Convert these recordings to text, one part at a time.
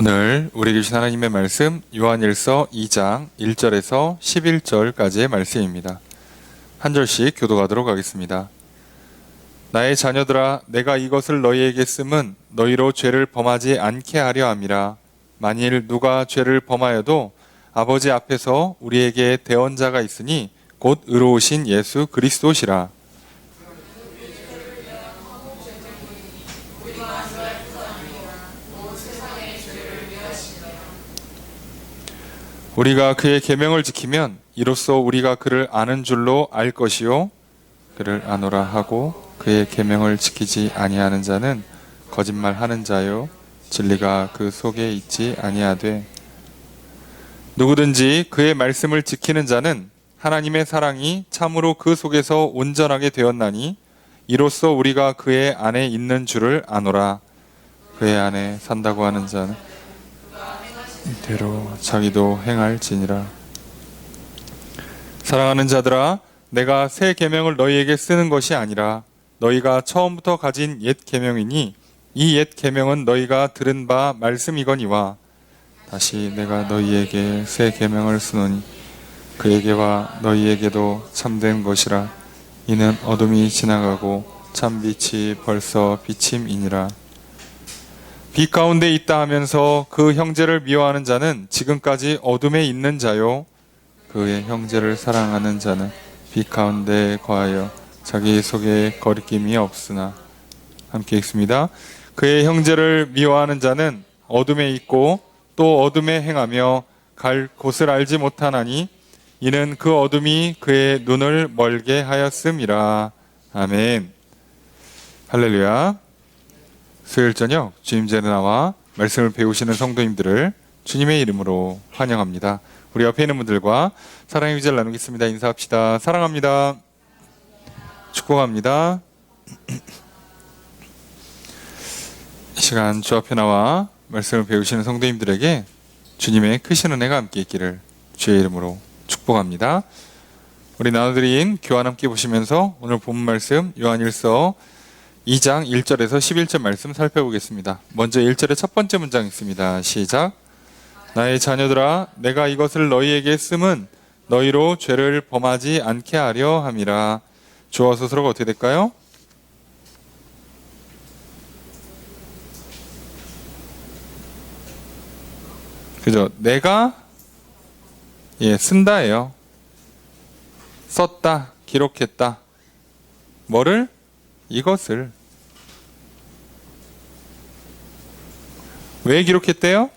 오늘 우리에게 주신 하나님의 말씀 요한일서 2장 1절에서 11절까지의 말씀입니다. 한 절씩 교독하도록 하겠습니다. 나의 자녀들아, 내가 이것을 너희에게 쓰면 너희로 죄를 범하지 않게 하려 함이라. 만일 누가 죄를 범하여도 아버지 앞에서 우리에게 대언자가 있으니 곧 의로우신 예수 그리스도시라. 우리가 그의 계명을 지키면 이로써 우리가 그를 아는 줄로 알 것이요, 그를 아노라 하고 그의 계명을 지키지 아니하는 자는 거짓말하는 자요, 진리가 그 속에 있지 아니하되, 누구든지 그의 말씀을 지키는 자는 하나님의 사랑이 참으로 그 속에서 온전하게 되었나니 이로써 우리가 그의 안에 있는 줄을 아노라. 그의 안에 산다고 하는 자는 이대로 자기도 행할지니라. 사랑하는 자들아, 내가 새 계명을 너희에게 쓰는 것이 아니라 너희가 처음부터 가진 옛 계명이니 이 옛 계명은 너희가 들은 바 말씀이거니와, 다시 내가 너희에게 새 계명을 쓰노니 그에게와 너희에게도 참된 것이라. 이는 어둠이 지나가고 참 빛이 벌써 비침이니라. 빛 가운데 있다 하면서 그 형제를 미워하는 자는 지금까지 어둠에 있는 자요, 그의 형제를 사랑하는 자는 빛 가운데 거하여 자기 속에 거리낌이 없으나. 함께 읽습니다. 그의 형제를 미워하는 자는 어둠에 있고 또 어둠에 행하며 갈 곳을 알지 못하나니 이는 그 어둠이 그의 눈을 멀게 하였음이라. 아멘. 할렐루야. 수요일 저녁 주임제에 나와 말씀을 배우시는 성도님들을 주님의 이름으로 환영합니다. 우리 옆에 있는 분들과 사랑의 위자를 나누겠습니다. 인사합시다. 사랑합니다. 축복합니다. 이 시간 주 앞에 나와 말씀을 배우시는 성도님들에게 주님의 크신 은혜가 함께 있기를 주의 이름으로 축복합니다. 우리 나눠드린 교환 함께 보시면서 오늘 본문 말씀 요한일서 2장 1절에서 11절 말씀 살펴보겠습니다. 먼저 1절의 첫 번째 문장 있습니다. 시작. 나의 자녀들아, 내가 이것을 너희에게 쓰면 너희로 죄를 범하지 않게 하려 함이라. 주어 스스로가 어떻게 될까요? 그죠? 내가 쓴다예요. 썼다, 기록했다. 뭐를? 이것을. 왜 기록했대요?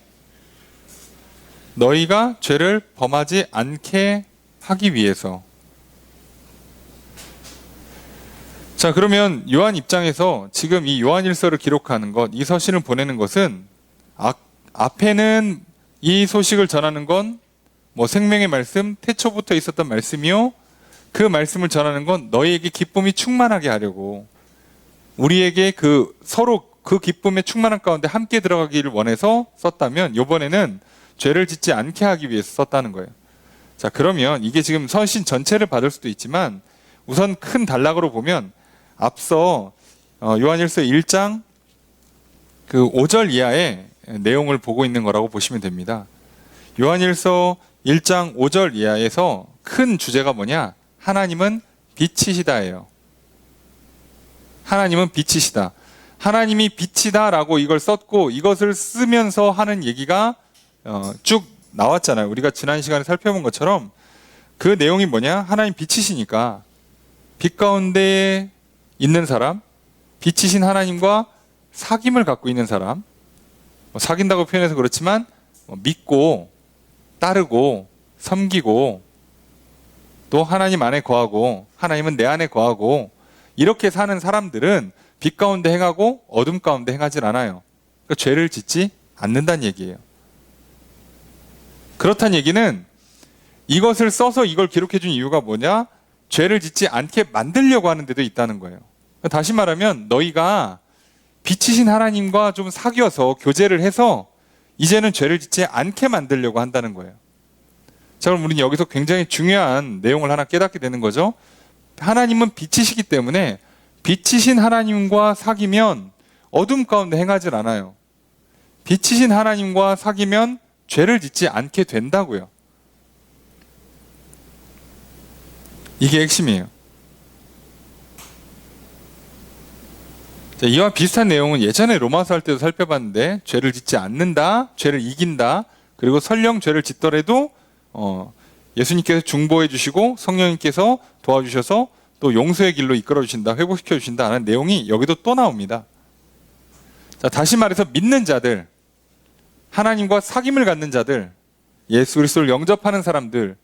너희가 죄를 범하지 않게 하기 위해서. 자, 그러면 요한 입장에서 지금 이 요한일서를 기록하는 것, 이 서신을 보내는 것은 앞에는 이 소식을 전하는 건 생명의 말씀, 태초부터 있었던 말씀이요, 그 말씀을 전하는 건 너희에게 기쁨이 충만하게 하려고, 우리에게 서로 그 기쁨의 충만한 가운데 함께 들어가기를 원해서 썼다면, 이번에는 죄를 짓지 않게 하기 위해서 썼다는 거예요. 자, 그러면 이게 지금 서신 전체를 받을 수도 있지만 우선 큰 단락으로 보면 앞서 요한일서 1장 5절 이하의 내용을 보고 있는 거라고 보시면 됩니다. 요한일서 1장 5절 이하에서 큰 주제가 뭐냐? 하나님은 빛이시다예요. 하나님은 빛이시다. 하나님이 빛이다라고 이걸 썼고, 이것을 쓰면서 하는 얘기가 쭉 나왔잖아요. 우리가 지난 시간에 살펴본 것처럼 그 내용이 뭐냐? 하나님 빛이시니까 빛 가운데 있는 사람, 빛이신 하나님과 사귐을 갖고 있는 사람, 사귄다고 표현해서 그렇지만 믿고 따르고 섬기고 또 하나님 안에 거하고 하나님은 내 안에 거하고 이렇게 사는 사람들은 빛 가운데 행하고 어둠 가운데 행하질 않아요. 그러니까 죄를 짓지 않는다는 얘기예요. 그렇다는 얘기는 이것을 써서 이걸 기록해 준 이유가 뭐냐? 죄를 짓지 않게 만들려고 하는 데도 있다는 거예요. 다시 말하면 너희가 빛이신 하나님과 좀 사귀어서 교제를 해서 이제는 죄를 짓지 않게 만들려고 한다는 거예요. 자, 그럼 우리는 여기서 굉장히 중요한 내용을 하나 깨닫게 되는 거죠. 하나님은 빛이시기 때문에 빛이신 하나님과 사귀면 어둠 가운데 행하질 않아요. 빛이신 하나님과 사귀면 죄를 짓지 않게 된다고요. 이게 핵심이에요. 자, 이와 비슷한 내용은 예전에 로마서 할 때도 살펴봤는데, 죄를 짓지 않는다, 죄를 이긴다, 그리고 설령 죄를 짓더라도 예수님께서 중보해 주시고 성령님께서 도와주셔서 또 용서의 길로 이끌어 주신다, 회복시켜 주신다 하는 내용이 여기도 또 나옵니다. 자, 다시 말해서 믿는 자들, 하나님과 사귐을 갖는 자들, 예수 그리스도를 영접하는 사람들이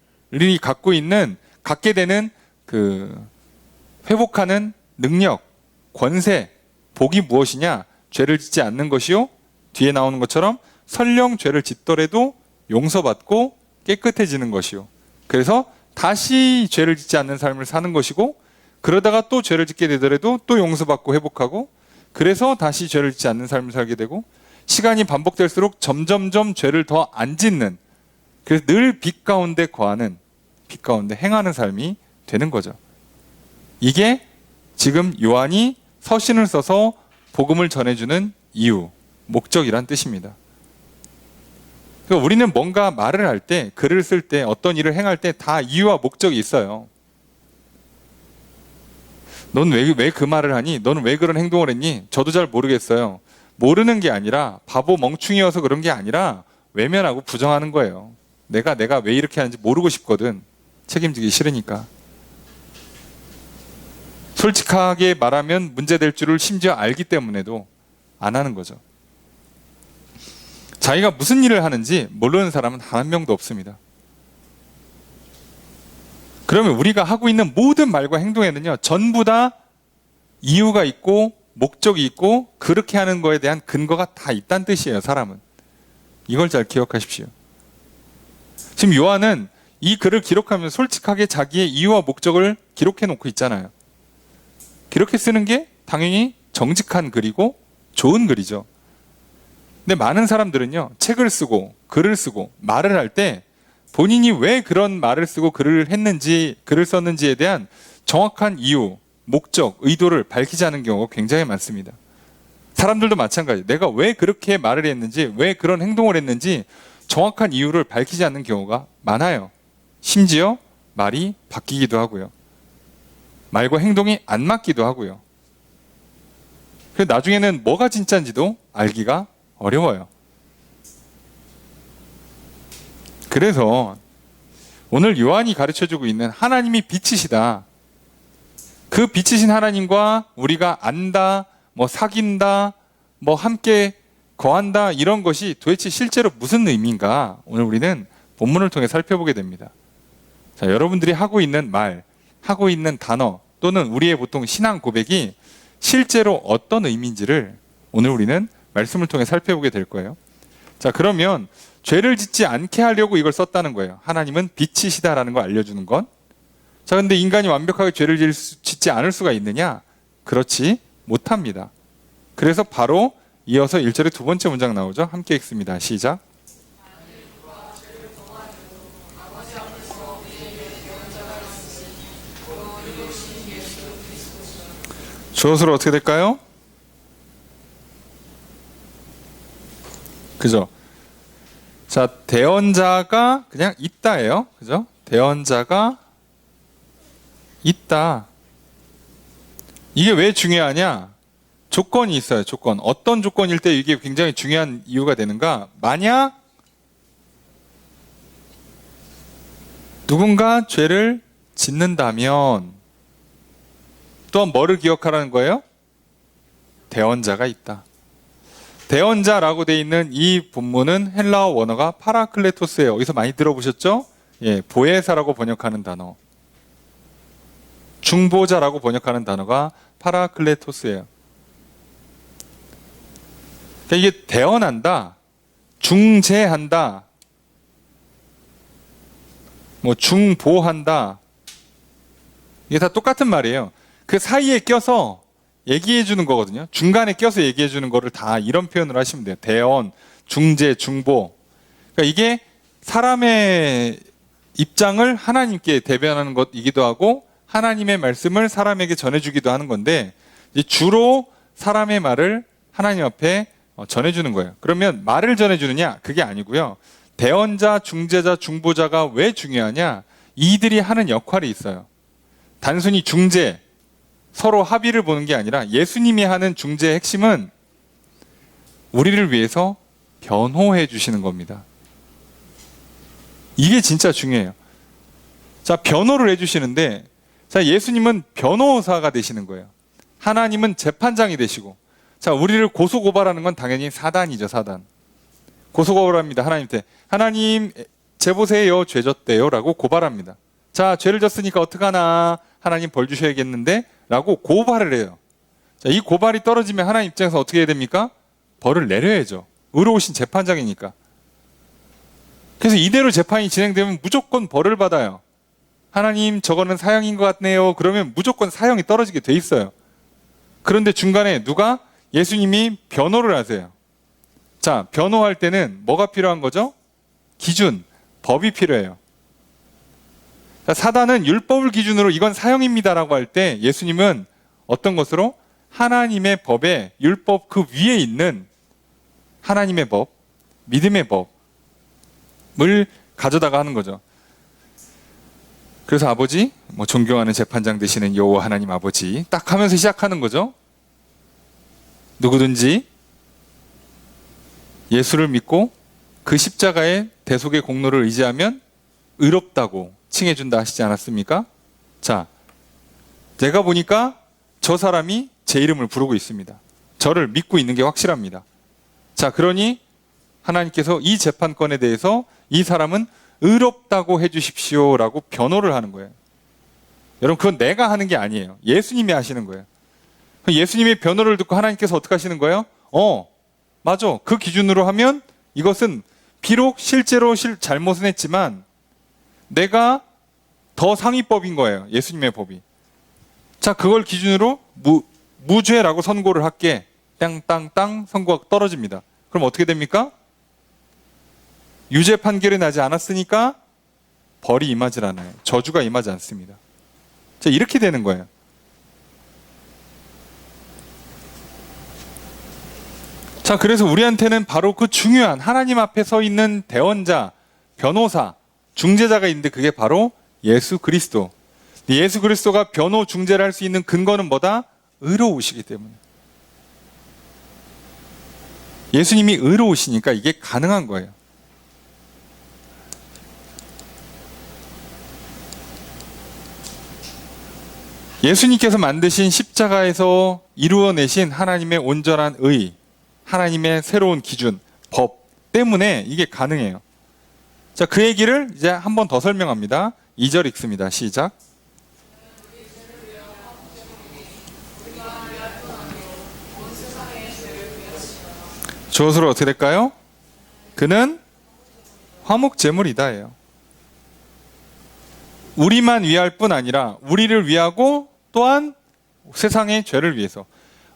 갖게 되는 그 회복하는 능력, 권세, 복이 무엇이냐? 죄를 짓지 않는 것이요, 뒤에 나오는 것처럼 설령 죄를 짓더라도 용서받고 깨끗해지는 것이요, 그래서 다시 죄를 짓지 않는 삶을 사는 것이고, 그러다가 또 죄를 짓게 되더라도 또 용서받고 회복하고, 그래서 다시 죄를 짓지 않는 삶을 살게 되고, 시간이 반복될수록 점점점 죄를 더 안 짓는, 그래서 늘 빛 가운데 거하는, 빛 가운데 행하는 삶이 되는 거죠. 이게 지금 요한이 서신을 써서 복음을 전해주는 이유, 목적이란 뜻입니다. 그러니까 우리는 뭔가 말을 할 때, 글을 쓸 때, 어떤 일을 행할 때 다 이유와 목적이 있어요. 넌 왜 그 말을 하니? 너는 왜 그런 행동을 했니? 저도 잘 모르겠어요. 모르는 게 아니라, 바보 멍충이어서 그런 게 아니라 외면하고 부정하는 거예요. 내가 왜 이렇게 하는지 모르고 싶거든. 책임지기 싫으니까. 솔직하게 말하면 문제될 줄을 심지어 알기 때문에도 안 하는 거죠. 자기가 무슨 일을 하는지 모르는 사람은 단 한 명도 없습니다. 그러면 우리가 하고 있는 모든 말과 행동에는요, 전부 다 이유가 있고 목적이 있고 그렇게 하는 거에 대한 근거가 다 있다는 뜻이에요, 사람은. 이걸 잘 기억하십시오. 지금 요한은 이 글을 기록하면서 솔직하게 자기의 이유와 목적을 기록해 놓고 있잖아요. 그렇게 쓰는 게 당연히 정직한 글이고 좋은 글이죠. 근데 많은 사람들은요, 책을 쓰고 글을 쓰고 말을 할 때 본인이 왜 그런 말을 쓰고 글을 썼는지에 대한 정확한 이유, 목적, 의도를 밝히지 않은 경우가 굉장히 많습니다. 사람들도 마찬가지예요. 내가 왜 그렇게 말을 했는지, 왜 그런 행동을 했는지 정확한 이유를 밝히지 않는 경우가 많아요. 심지어 말이 바뀌기도 하고요. 말과 행동이 안 맞기도 하고요. 그래서 나중에는 뭐가 진짜인지도 알기가 어려워요. 그래서 오늘 요한이 가르쳐주고 있는 하나님이 빛이시다, 그 빛이신 하나님과 우리가 안다, 사귄다, 함께 거한다, 이런 것이 도대체 실제로 무슨 의미인가, 오늘 우리는 본문을 통해 살펴보게 됩니다. 자, 여러분들이 하고 있는 말, 하고 있는 단어, 또는 우리의 보통 신앙 고백이 실제로 어떤 의미인지를 오늘 우리는 말씀을 통해 살펴보게 될 거예요. 자, 그러면 죄를 짓지 않게 하려고 이걸 썼다는 거예요. 하나님은 빛이시다라는 걸 알려주는 건. 자, 근데 인간이 완벽하게 죄를 짓지 않을 수가 있느냐? 그렇지 못합니다. 그래서 바로 이어서 1절의 두 번째 문장 나오죠. 함께 읽습니다. 시작. 주어서로 어떻게 될까요? 그죠? 자, 대언자가 그냥 있다예요. 그죠? 대언자가 있다. 이게 왜 중요하냐? 조건이 있어요. 조건. 어떤 조건일 때 이게 굉장히 중요한 이유가 되는가? 만약 누군가 죄를 짓는다면, 또한 뭐를 기억하라는 거예요? 대언자가 있다. 대언자라고 되어 있는 이 본문은 헬라어 원어가 파라클레토스예요. 어디서 많이 들어보셨죠? 예, 보혜사라고 번역하는 단어. 중보자라고 번역하는 단어가 파라클레토스예요. 그러니까 이게 대언한다, 중재한다, 중보한다, 이게 다 똑같은 말이에요. 그 사이에 껴서 얘기해 주는 거거든요. 중간에 껴서 얘기해 주는 거를 다 이런 표현을 하시면 돼요. 대언, 중재, 중보. 그러니까 이게 사람의 입장을 하나님께 대변하는 것이기도 하고, 하나님의 말씀을 사람에게 전해주기도 하는 건데, 이제 주로 사람의 말을 하나님 앞에 전해주는 거예요. 그러면 말을 전해주느냐? 그게 아니고요. 대언자, 중재자, 중보자가 왜 중요하냐? 이들이 하는 역할이 있어요. 단순히 중재, 서로 합의를 보는 게 아니라 예수님이 하는 중재의 핵심은 우리를 위해서 변호해 주시는 겁니다. 이게 진짜 중요해요. 자, 변호를 해주시는데, 자, 예수님은 변호사가 되시는 거예요. 하나님은 재판장이 되시고, 자, 우리를 고소고발하는 건 당연히 사단이죠, 사단. 고소고발합니다, 하나님한테. 하나님, 제보세요, 죄 졌대요, 라고 고발합니다. 자, 죄를 졌으니까 어떡하나, 하나님 벌 주셔야겠는데, 라고 고발을 해요. 자, 이 고발이 떨어지면 하나님 입장에서 어떻게 해야 됩니까? 벌을 내려야죠. 의로우신 재판장이니까. 그래서 이대로 재판이 진행되면 무조건 벌을 받아요. 하나님, 저거는 사형인 것 같네요. 그러면 무조건 사형이 떨어지게 돼 있어요. 그런데 중간에 누가? 예수님이 변호를 하세요. 자, 변호할 때는 뭐가 필요한 거죠? 기준, 법이 필요해요. 자, 사단은 율법을 기준으로 이건 사형입니다라고 할 때 예수님은 어떤 것으로? 하나님의 법에, 율법 그 위에 있는 하나님의 법, 믿음의 법을 가져다가 하는 거죠. 그래서 아버지, 존경하는 재판장 되시는 여호와 하나님 아버지 딱 하면서 시작하는 거죠. 누구든지 예수를 믿고 그 십자가의 대속의 공로를 의지하면 의롭다고 칭해준다 하시지 않았습니까? 자, 내가 보니까 저 사람이 제 이름을 부르고 있습니다. 저를 믿고 있는 게 확실합니다. 자, 그러니 하나님께서 이 재판권에 대해서 이 사람은 의롭다고 해주십시오 라고 변호를 하는 거예요. 여러분, 그건 내가 하는 게 아니에요. 예수님이 하시는 거예요. 예수님의 변호를 듣고 하나님께서 어떻게 하시는 거예요? 맞아. 그 기준으로 하면 이것은 비록 실제로 잘못은 했지만 내가 더 상위법인 거예요. 예수님의 법이. 자, 그걸 기준으로 무죄라고 선고를 할게. 땅땅땅 선고가 떨어집니다. 그럼 어떻게 됩니까? 유죄 판결이 나지 않았으니까 벌이 임하지 않아요. 저주가 임하지 않습니다. 자, 이렇게 되는 거예요. 자, 그래서 우리한테는 바로 그 중요한 하나님 앞에 서 있는 대언자, 변호사, 중재자가 있는데 그게 바로 예수 그리스도. 예수 그리스도가 변호 중재를 할 수 있는 근거는 뭐다? 의로우시기 때문에. 예수님이 의로우시니까 이게 가능한 거예요. 예수님께서 만드신 십자가에서 이루어내신 하나님의 온전한 의, 하나님의 새로운 기준, 법 때문에 이게 가능해요. 자, 그 얘기를 이제 한 번 더 설명합니다. 2절 읽습니다. 시작. 저것으로 어떻게 될까요? 그는 화목제물이다예요. 우리만 위할 뿐 아니라 우리를 위하고 또한 세상의 죄를 위해서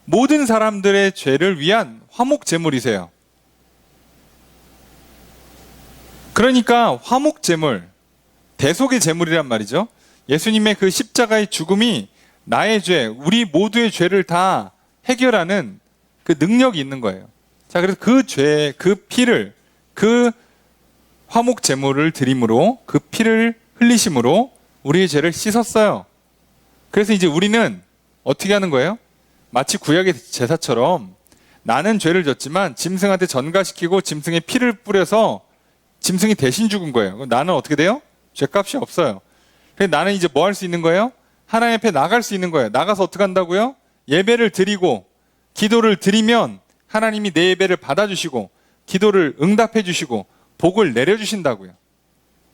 모든 사람들의 죄를 위한 화목제물이세요. 그러니까 화목제물, 대속의 제물이란 말이죠. 예수님의 그 십자가의 죽음이 나의 죄, 우리 모두의 죄를 다 해결하는 그 능력이 있는 거예요. 자, 그래서 그 죄, 그 피를, 그 화목제물을 드림으로, 그 피를 흘리심으로 우리의 죄를 씻었어요. 그래서 이제 우리는 어떻게 하는 거예요? 마치 구약의 제사처럼 나는 죄를 졌지만 짐승한테 전가시키고 짐승의 피를 뿌려서 짐승이 대신 죽은 거예요. 그럼 나는 어떻게 돼요? 죄값이 없어요. 그래서 나는 이제 뭐 할 수 있는 거예요? 하나님 앞에 나갈 수 있는 거예요. 나가서 어떻게 한다고요? 예배를 드리고 기도를 드리면 하나님이 내 예배를 받아주시고 기도를 응답해 주시고 복을 내려주신다고요.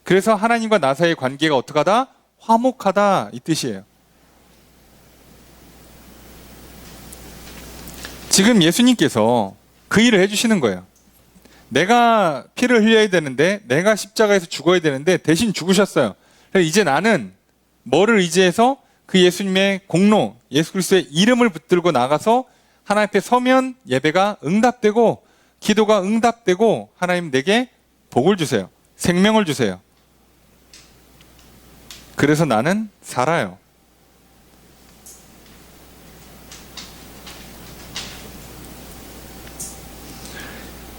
그래서 하나님과 나 사이의 관계가 어떻게 하다? 화목하다 이 뜻이에요. 지금 예수님께서 그 일을 해주시는 거예요. 내가 피를 흘려야 되는데 내가 십자가에서 죽어야 되는데 대신 죽으셨어요. 그래서 이제 나는 뭐를 의지해서 그 예수님의 공로, 예수 그리스도의 이름을 붙들고 나가서 하나님 앞에 서면 예배가 응답되고 기도가 응답되고 하나님 내게 복을 주세요. 생명을 주세요. 그래서 나는 살아요.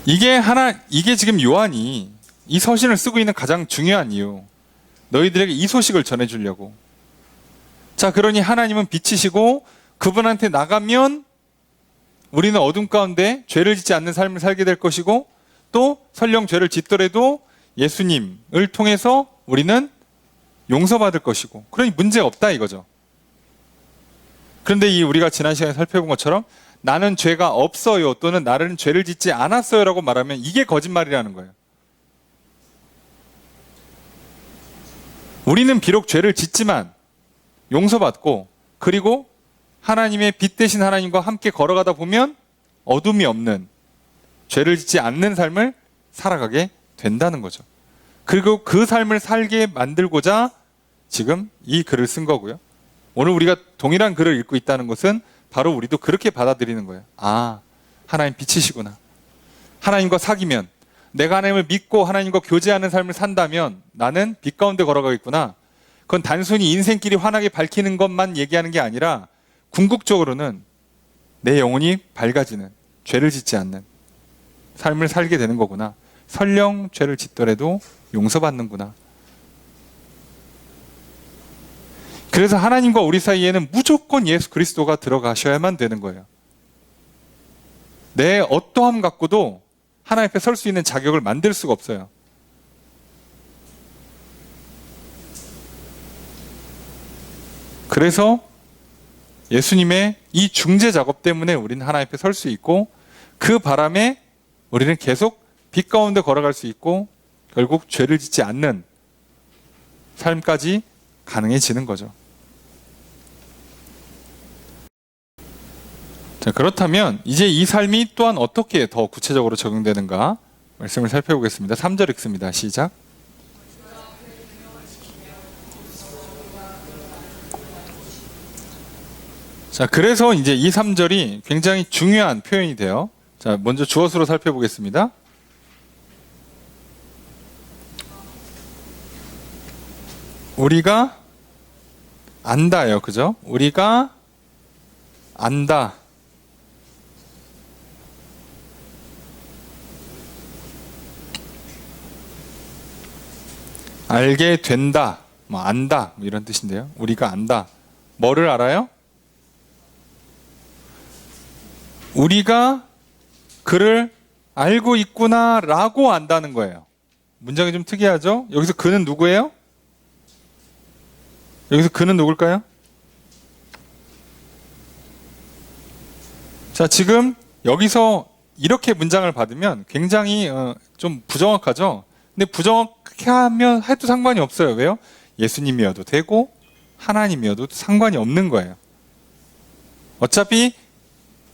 이게 지금 요한이 이 서신을 쓰고 있는 가장 중요한 이유. 너희들에게 이 소식을 전해주려고. 자, 그러니 하나님은 빛이시고 그분한테 나가면 우리는 어둠 가운데 죄를 짓지 않는 삶을 살게 될 것이고, 또 설령 죄를 짓더라도 예수님을 통해서 우리는 용서받을 것이고, 그러니 문제 없다 이거죠. 그런데 우리가 지난 시간에 살펴본 것처럼 나는 죄가 없어요 또는 나는 죄를 짓지 않았어요 라고 말하면 이게 거짓말이라는 거예요. 우리는 비록 죄를 짓지만 용서받고, 그리고 하나님의 빛 대신 하나님과 함께 걸어가다 보면 어둠이 없는, 죄를 짓지 않는 삶을 살아가게 된다는 거죠. 그리고 그 삶을 살게 만들고자 지금 이 글을 쓴 거고요. 오늘 우리가 동일한 글을 읽고 있다는 것은 바로 우리도 그렇게 받아들이는 거예요. 아, 하나님 빛이시구나. 하나님과 사귀면, 내가 하나님을 믿고 하나님과 교제하는 삶을 산다면 나는 빛 가운데 걸어가겠구나. 그건 단순히 인생길이 환하게 밝히는 것만 얘기하는 게 아니라 궁극적으로는 내 영혼이 밝아지는, 죄를 짓지 않는 삶을 살게 되는 거구나. 설령 죄를 짓더라도 용서받는구나. 그래서 하나님과 우리 사이에는 무조건 예수 그리스도가 들어가셔야만 되는 거예요. 내 어떠함 갖고도 하나님 앞에 설 수 있는 자격을 만들 수가 없어요. 그래서 예수님의 이 중재 작업 때문에 우리는 하나님 앞에 설 수 있고, 그 바람에 우리는 계속 빛 가운데 걸어갈 수 있고, 결국 죄를 짓지 않는 삶까지 가능해지는 거죠. 자, 그렇다면 이제 이 삶이 또한 어떻게 더 구체적으로 적용되는가 말씀을 살펴보겠습니다. 3절 읽습니다. 시작. 자, 그래서 이제 이 3절이 굉장히 중요한 표현이 돼요. 자, 먼저 주어수로 살펴보겠습니다. 우리가 안다예요. 그죠? 우리가 안다. 알게 된다. 안다. 이런 뜻인데요. 우리가 안다. 뭐를 알아요? 우리가 그를 알고 있구나 라고 안다는 거예요. 문장이 좀 특이하죠? 여기서 그는 누구예요? 여기서 그는 누굴까요? 자, 지금 여기서 이렇게 문장을 받으면 굉장히 좀 부정확하죠? 근데 부정확해 하면 해도 상관이 없어요. 왜요? 예수님이어도 되고 하나님이어도 상관이 없는 거예요. 어차피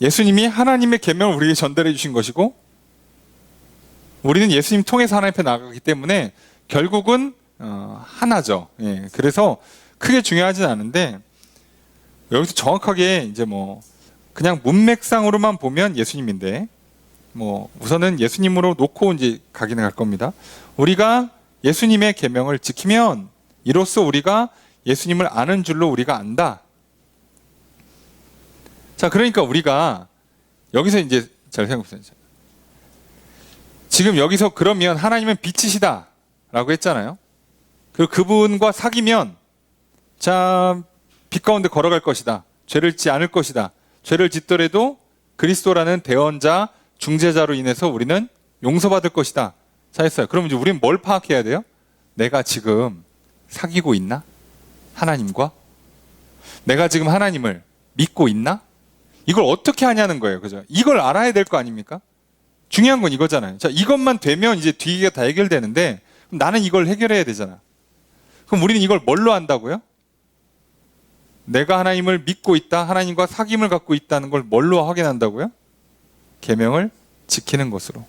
예수님이 하나님의 계명을 우리에게 전달해 주신 것이고, 우리는 예수님 통해서 하나님 앞에 나가기 때문에 결국은 하나죠. 예, 그래서 크게 중요하진 않은데, 여기서 정확하게 이제 그냥 문맥상으로만 보면 예수님인데, 우선은 예수님으로 놓고 이제 가기는 갈 겁니다. 우리가 예수님의 계명을 지키면 이로써 우리가 예수님을 아는 줄로 우리가 안다. 자, 그러니까 우리가 여기서 이제 잘 생각해보세요. 지금 여기서 그러면 하나님은 빛이시다 라고 했잖아요. 그리고 그분과 사귀면 자, 빛 가운데 걸어갈 것이다. 죄를 짓지 않을 것이다. 죄를 짓더라도 그리스도라는 대언자, 중재자로 인해서 우리는 용서받을 것이다. 자, 했어요. 그럼 이제 우리는 뭘 파악해야 돼요? 내가 지금 사귀고 있나? 하나님과? 내가 지금 하나님을 믿고 있나? 이걸 어떻게 하냐는 거예요. 그죠? 이걸 알아야 될 거 아닙니까? 중요한 건 이거잖아요. 자, 이것만 되면 이제 뒤가 다 해결되는데, 그럼 나는 이걸 해결해야 되잖아. 그럼 우리는 이걸 뭘로 한다고요? 내가 하나님을 믿고 있다, 하나님과 사귐을 갖고 있다는 걸 뭘로 확인한다고요? 계명을 지키는 것으로.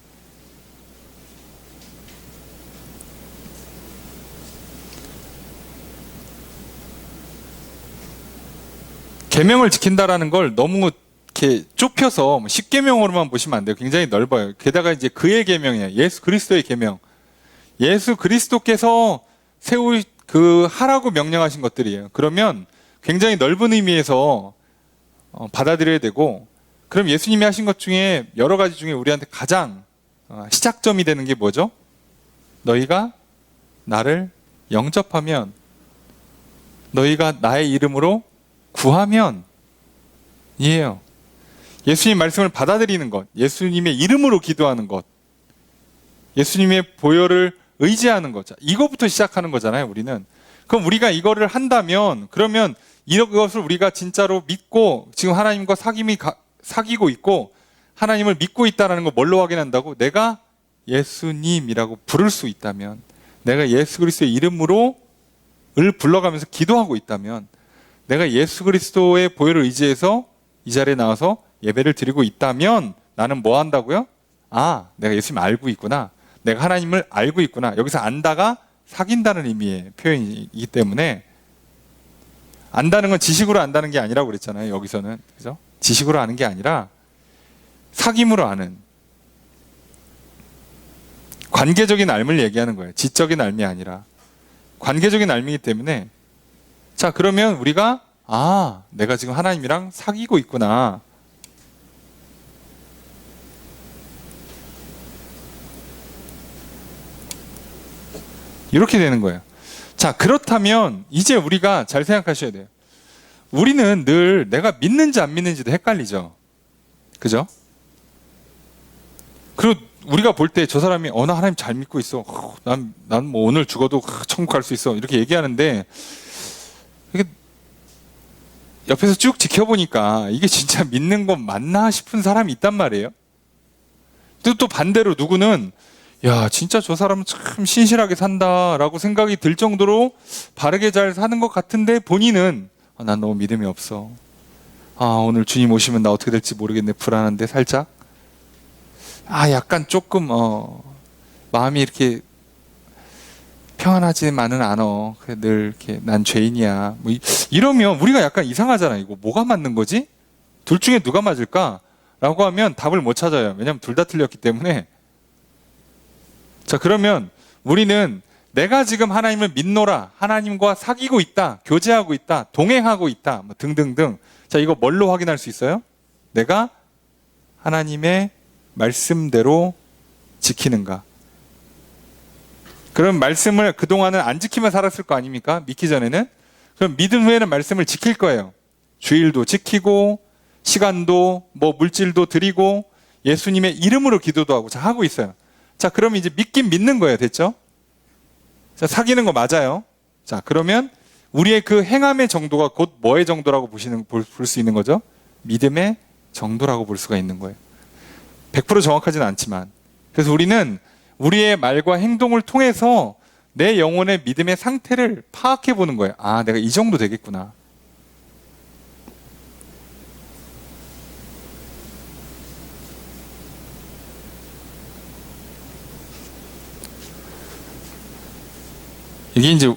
계명을 지킨다라는 걸 너무 이렇게 좁혀서 10계명으로만 보시면 안 돼요. 굉장히 넓어요. 게다가 이제 그의 계명이에요. 예수 그리스도의 계명. 예수 그리스도께서 하라고 명령하신 것들이에요. 그러면 굉장히 넓은 의미에서 받아들여야 되고, 그럼 예수님이 하신 것 중에 여러 가지 중에 우리한테 가장 시작점이 되는 게 뭐죠? 너희가 나를 영접하면, 너희가 나의 이름으로 구하면 이에요. 예수님 말씀을 받아들이는 것, 예수님의 이름으로 기도하는 것, 예수님의 보혈을 의지하는 것, 이거부터 시작하는 거잖아요, 우리는. 그럼 우리가 이거를 한다면, 그러면 이것을 우리가 진짜로 믿고 지금 하나님과 사귀고 있고 하나님을 믿고 있다는 걸 뭘로 확인한다고? 내가 예수님이라고 부를 수 있다면, 내가 예수 그리스도의 이름으로 을 불러가면서 기도하고 있다면, 내가 예수 그리스도의 보혈을 의지해서 이 자리에 나와서 예배를 드리고 있다면 나는 뭐 한다고요? 아, 내가 예수님 알고 있구나. 내가 하나님을 알고 있구나. 여기서 안다가 사귄다는 의미의 표현이기 때문에, 안다는 건 지식으로 안다는 게 아니라고 그랬잖아요. 여기서는. 그죠? 지식으로 아는 게 아니라 사귐으로 아는, 관계적인 알을 얘기하는 거예요. 지적인 알이 아니라 관계적인 알이기 때문에, 자, 그러면 우리가 내가 지금 하나님이랑 사귀고 있구나. 이렇게 되는 거예요. 자, 그렇다면 이제 우리가 잘 생각하셔야 돼요. 우리는 늘 내가 믿는지 안 믿는지도 헷갈리죠. 그죠? 그리고 우리가 볼 때 저 사람이 나 하나님 잘 믿고 있어. 난 뭐 오늘 죽어도 천국 갈 수 있어. 이렇게 얘기하는데, 이게 옆에서 쭉 지켜보니까 이게 진짜 믿는 건 맞나 싶은 사람이 있단 말이에요. 또 반대로 누구는 야, 진짜 저 사람은 참 신실하게 산다라고 생각이 들 정도로 바르게 잘 사는 것 같은데, 본인은 난 너무 믿음이 없어. 오늘 주님 오시면 나 어떻게 될지 모르겠네. 불안한데 살짝. 약간 조금 마음이 이렇게 평안하지만은 않아. 늘 이렇게 난 죄인이야. 뭐 이러면 우리가 약간 이상하잖아. 이거 뭐가 맞는 거지? 둘 중에 누가 맞을까? 라고 하면 답을 못 찾아요. 왜냐하면 둘 다 틀렸기 때문에. 자, 그러면 우리는 내가 지금 하나님을 믿노라, 하나님과 사귀고 있다, 교제하고 있다, 동행하고 있다, 뭐 등등등. 자, 이거 뭘로 확인할 수 있어요? 내가 하나님의 말씀대로 지키는가? 그럼 말씀을 그동안은 안 지키며 살았을 거 아닙니까? 믿기 전에는. 그럼 믿은 후에는 말씀을 지킬 거예요. 주일도 지키고, 시간도, 뭐 물질도 드리고, 예수님의 이름으로 기도도 하고, 자, 하고 있어요. 자, 그럼 이제 믿긴 믿는 거예요. 됐죠? 자, 사귀는 거 맞아요. 자, 그러면 우리의 그 행함의 정도가 곧 뭐의 정도라고 볼 수 있는 거죠? 믿음의 정도라고 볼 수가 있는 거예요. 100% 정확하지는 않지만. 그래서 우리는 우리의 말과 행동을 통해서 내 영혼의 믿음의 상태를 파악해 보는 거예요. 내가 이 정도 되겠구나. 이게 이제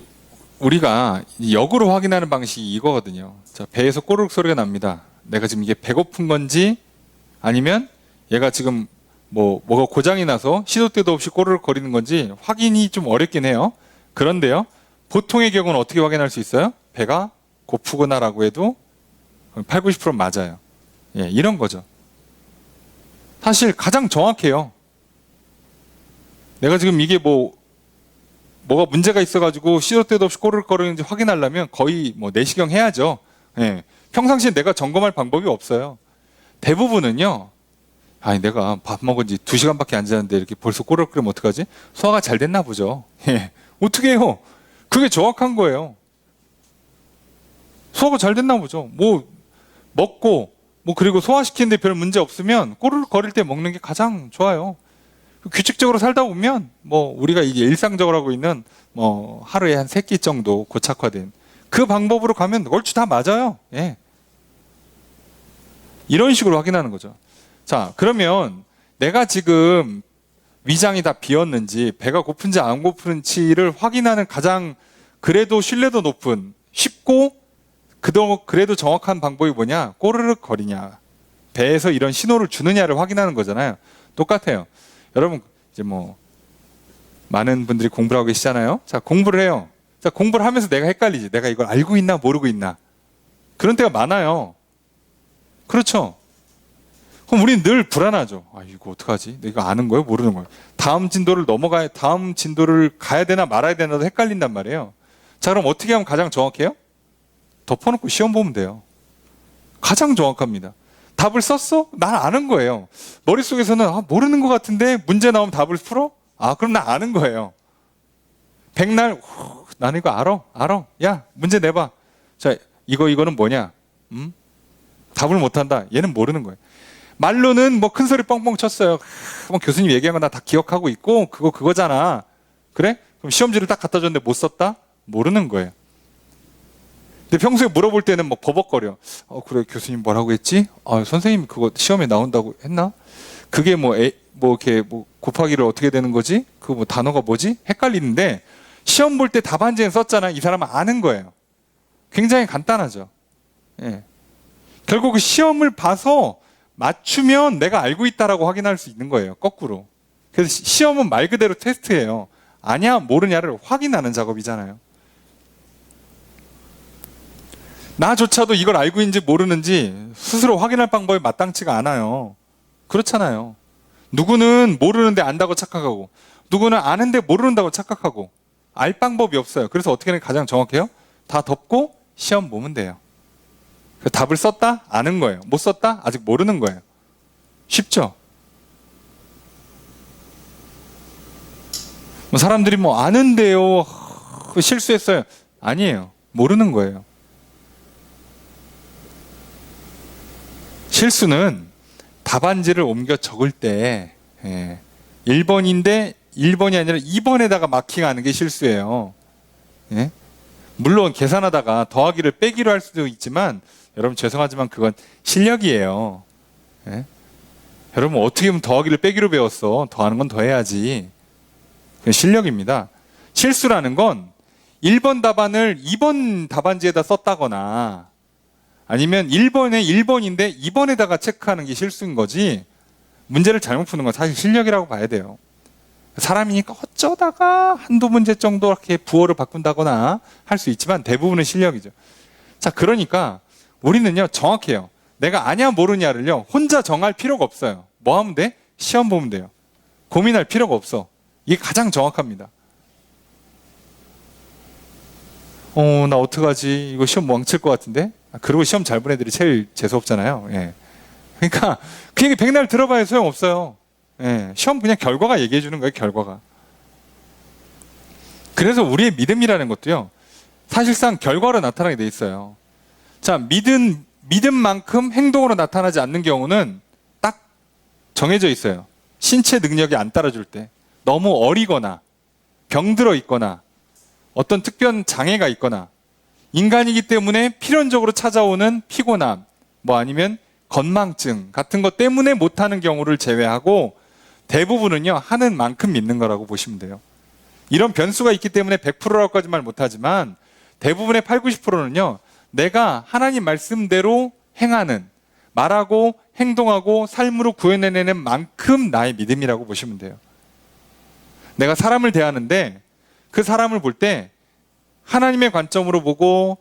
우리가 역으로 확인하는 방식이 이거거든요. 자, 배에서 꼬르륵 소리가 납니다. 내가 지금 이게 배고픈 건지, 아니면 얘가 지금 뭐가 고장이 나서 시도 때도 없이 꼬르륵 거리는 건지 확인이 좀 어렵긴 해요. 그런데요, 보통의 경우는 어떻게 확인할 수 있어요? 배가 고프구나라고 해도 8, 90% 맞아요. 예, 이런 거죠. 사실 가장 정확해요. 내가 지금 이게 뭐가 문제가 있어가지고 시도 때도 없이 꼬르륵 거리는지 확인하려면 거의 내시경 해야죠. 예. 평상시에 내가 점검할 방법이 없어요. 대부분은요, 내가 밥 먹은 지 2시간밖에 안 지났는데 이렇게 벌써 꼬르륵 거리면 어떡하지? 소화가 잘 됐나 보죠. 예. 어떻게 해요? 그게 정확한 거예요. 소화가 잘 됐나 보죠. 먹고, 그리고 소화시키는데 별 문제 없으면 꼬르륵 거릴 때 먹는 게 가장 좋아요. 규칙적으로 살다 보면 우리가 이게 일상적으로 하고 있는 하루에 한 3끼 정도 고착화된 그 방법으로 가면 얼추 다 맞아요. 예. 이런 식으로 확인하는 거죠. 자, 그러면 내가 지금 위장이 다 비었는지 배가 고픈지 안 고픈지를 확인하는 가장 그래도 신뢰도 높은, 쉽고 그래도 정확한 방법이 뭐냐? 꼬르륵 거리냐, 배에서 이런 신호를 주느냐를 확인하는 거잖아요. 똑같아요. 여러분, 이제 많은 분들이 공부를 하고 계시잖아요. 자, 공부를 해요. 자, 공부를 하면서 내가 헷갈리지. 내가 이걸 알고 있나 모르고 있나. 그런 때가 많아요. 그렇죠? 그럼 우리는 늘 불안하죠. 아, 이거 어떡하지? 내가 이거 아는 거예요? 모르는 거예요? 다음 진도를 가야 되나 말아야 되나도 헷갈린단 말이에요. 자, 그럼 어떻게 하면 가장 정확해요? 덮어놓고 시험 보면 돼요. 가장 정확합니다. 답을 썼어? 난 아는 거예요. 머릿속에서는 모르는 것 같은데 문제 나오면 답을 풀어? 그럼 나 아는 거예요. 백날 나는 이거 알아. 야, 문제 내봐. 자, 이거는 뭐냐? 답을 못한다. 얘는 모르는 거예요. 말로는 뭐 큰 소리 뻥뻥 쳤어요. 뭐 교수님 얘기한 거 나 다 기억하고 있고 그거잖아. 그래? 그럼 시험지를 딱 갖다 줬는데 못 썼다? 모르는 거예요. 근데 평소에 물어볼 때는 뭐 버벅거려. 그래, 교수님 뭐라고 했지? 선생님 그거 시험에 나온다고 했나? 그게 이렇게 곱하기를 어떻게 되는 거지? 그 단어가 뭐지? 헷갈리는데 시험 볼 때 답안지는 썼잖아. 이 사람은 아는 거예요. 굉장히 간단하죠. 예. 결국 시험을 봐서 맞추면 내가 알고 있다라고 확인할 수 있는 거예요. 거꾸로. 그래서 시험은 말 그대로 테스트예요. 아냐 모르냐를 확인하는 작업이잖아요. 나조차도 이걸 알고 있는지 모르는지 스스로 확인할 방법이 마땅치가 않아요. 그렇잖아요. 누구는 모르는데 안다고 착각하고, 누구는 아는데 모르는다고 착각하고, 알 방법이 없어요. 그래서 어떻게 하는 게 가장 정확해요? 다 덮고 시험 보면 돼요. 답을 썼다? 아는 거예요. 못 썼다? 아직 모르는 거예요. 쉽죠? 사람들이 아는데요, 실수했어요. 아니에요. 모르는 거예요. 실수는 답안지를 옮겨 적을 때 1번인데 1번이 아니라 2번에다가 마킹하는 게 실수예요. 예? 물론 계산하다가 더하기를 빼기로 할 수도 있지만 여러분 죄송하지만 그건 실력이에요. 예? 여러분 어떻게 보면 더하기를 빼기로 배웠어. 더하는 건 더해야지. 그건 실력입니다. 실수라는 건 1번 답안을 2번 답안지에다 썼다거나 아니면 1번에 1번인데 2번에다가 체크하는 게 실수인 거지, 문제를 잘못 푸는 건 사실 실력이라고 봐야 돼요. 사람이니까 어쩌다가 한두 문제 정도 이렇게 부호를 바꾼다거나 할 수 있지만 대부분은 실력이죠. 자, 그러니까 우리는요 정확해요. 내가 아냐 모르냐를요 혼자 정할 필요가 없어요. 뭐 하면 돼? 시험 보면 돼요. 고민할 필요가 없어. 이게 가장 정확합니다. 나 어떡하지? 이거 시험 망칠 것 같은데? 그리고 시험 잘 본 애들이 제일 재수없잖아요. 예. 그러니까 그 얘기 백날 들어봐야 소용없어요. 예. 시험 그냥 결과가 얘기해 주는 거예요. 결과가. 그래서 우리의 믿음이라는 것도요 사실상 결과로 나타나게 돼 있어요. 자, 믿음만큼 행동으로 나타나지 않는 경우는 딱 정해져 있어요. 신체 능력이 안 따라줄 때, 너무 어리거나 병들어 있거나 어떤 특별한 장애가 있거나 인간이기 때문에 필연적으로 찾아오는 피곤함, 아니면 건망증 같은 것 때문에 못하는 경우를 제외하고 대부분은요 하는 만큼 믿는 거라고 보시면 돼요. 이런 변수가 있기 때문에 100%라고까지 말 못하지만 대부분의 80, 90%는요 내가 하나님 말씀대로 행하는, 말하고 행동하고 삶으로 구현해내는 만큼 나의 믿음이라고 보시면 돼요. 내가 사람을 대하는데 그 사람을 볼 때 하나님의 관점으로 보고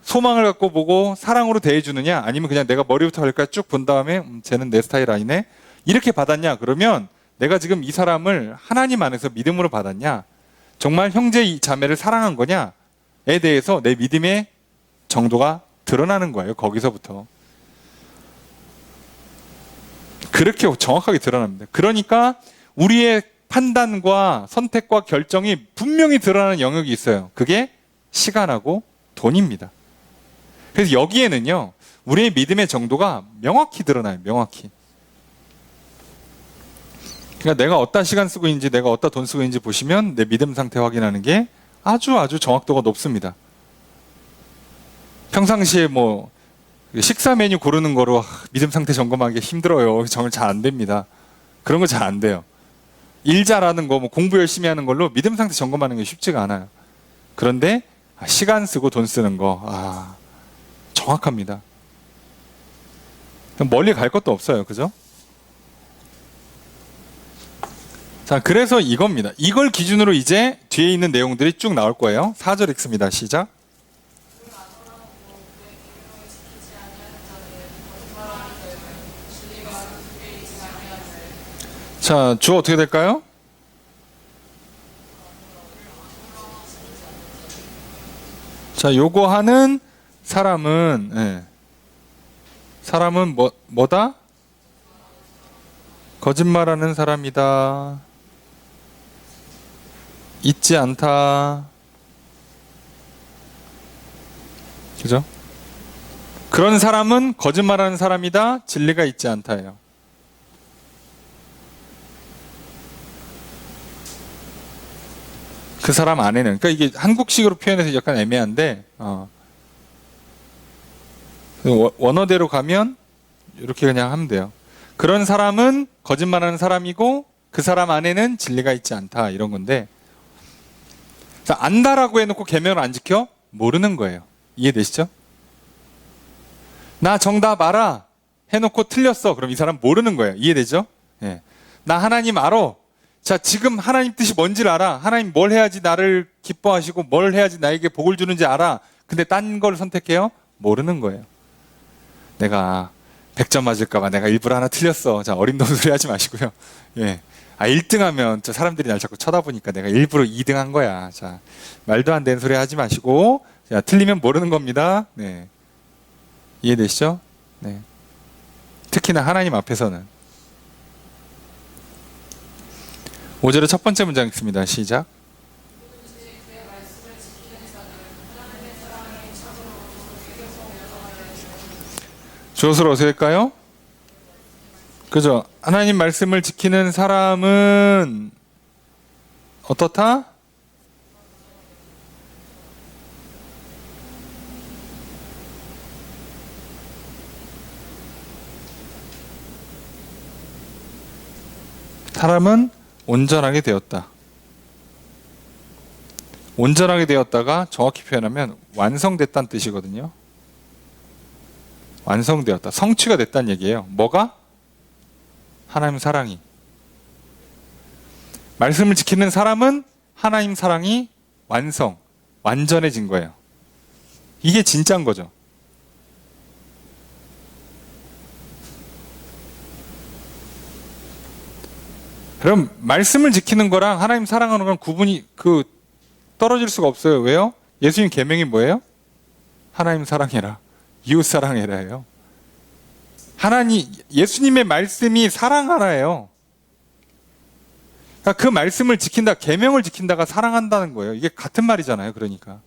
소망을 갖고 보고 사랑으로 대해주느냐, 아니면 그냥 내가 머리부터 발까지 쭉 본 다음에 쟤는 내 스타일 아니네 이렇게 받았냐, 그러면 내가 지금 이 사람을 하나님 안에서 믿음으로 받았냐, 정말 형제 자매를 사랑한 거냐에 대해서 내 믿음의 정도가 드러나는 거예요. 거기서부터 그렇게 정확하게 드러납니다. 그러니까 우리의 판단과 선택과 결정이 분명히 드러나는 영역이 있어요. 그게 시간하고 돈입니다. 그래서 여기에는요 우리의 믿음의 정도가 명확히 드러나요. 명확히. 그러니까 내가 어디다 시간 쓰고 있는지, 내가 어디다 돈 쓰고 있는지 보시면 내 믿음 상태 확인하는 게 아주 정확도가 높습니다. 평상시에 식사 메뉴 고르는 거로 믿음 상태 점검하기 힘들어요. 정말 잘 안 됩니다. 그런 거 잘 안 돼요. 일 잘하는 거, 공부 열심히 하는 걸로 믿음 상태 점검하는 게 쉽지가 않아요. 그런데 시간 쓰고 돈 쓰는 거, 정확합니다. 멀리 갈 것도 없어요. 그죠? 자, 그래서 이겁니다. 이걸 기준으로 이제 뒤에 있는 내용들이 쭉 나올 거예요. 4절 읽습니다. 시작. 자, 주어 어떻게 될까요? 자, 요거 하는 사람은, 예. 사람은 뭐다? 거짓말하는 사람이다. 있지 않다. 그죠? 그런 사람은 거짓말하는 사람이다. 진리가 있지 않다예요. 그 사람 안에는, 그러니까 이게 한국식으로 표현해서 약간 애매한데, 원어대로 가면 이렇게 그냥 하면 돼요. 그런 사람은 거짓말하는 사람이고 그 사람 안에는 진리가 있지 않다, 이런 건데, 자, 안다라고 해놓고 계명을 안 지켜? 모르는 거예요. 이해되시죠? 나 정답 알아 해놓고 틀렸어. 그럼 이 사람 모르는 거예요. 이해되죠? 예. 나 하나님 알아. 자, 지금 하나님 뜻이 뭔지를 알아. 하나님 뭘 해야지 나를 기뻐하시고 뭘 해야지 나에게 복을 주는지 알아. 근데 딴 걸 선택해요? 모르는 거예요. 내가 100점 맞을까봐 내가 일부러 하나 틀렸어. 자, 어림도 소리 하지 마시고요. 예. 1등 하면 저 사람들이 날 자꾸 쳐다보니까 내가 일부러 2등 한 거야. 자, 말도 안 되는 소리 하지 마시고, 자, 틀리면 모르는 겁니다. 네. 이해되시죠? 네. 특히나 하나님 앞에서는. 5절의 첫 번째 문장 읽습니다. 시작. 주어서로 어떻게 될까요? 그죠? 하나님 말씀을 지키는 사람은 어떻다? 사람은 온전하게 되었다. 온전하게 되었다가 정확히 표현하면 완성됐다는 뜻이거든요. 완성되었다. 성취가 됐다는 얘기예요. 뭐가? 하나님 사랑이. 말씀을 지키는 사람은 하나님 사랑이 완전해진 거예요. 이게 진짜인 거죠. 그럼 말씀을 지키는 거랑 하나님 사랑하는 건 구분이 떨어질 수가 없어요. 왜요? 예수님 계명이 뭐예요? 하나님 사랑해라. 이웃 사랑해라예요. 예수님의 말씀이 사랑하라예요. 그러니까 그 말씀을 지킨다, 계명을 지킨다가 사랑한다는 거예요. 이게 같은 말이잖아요. 그러니까.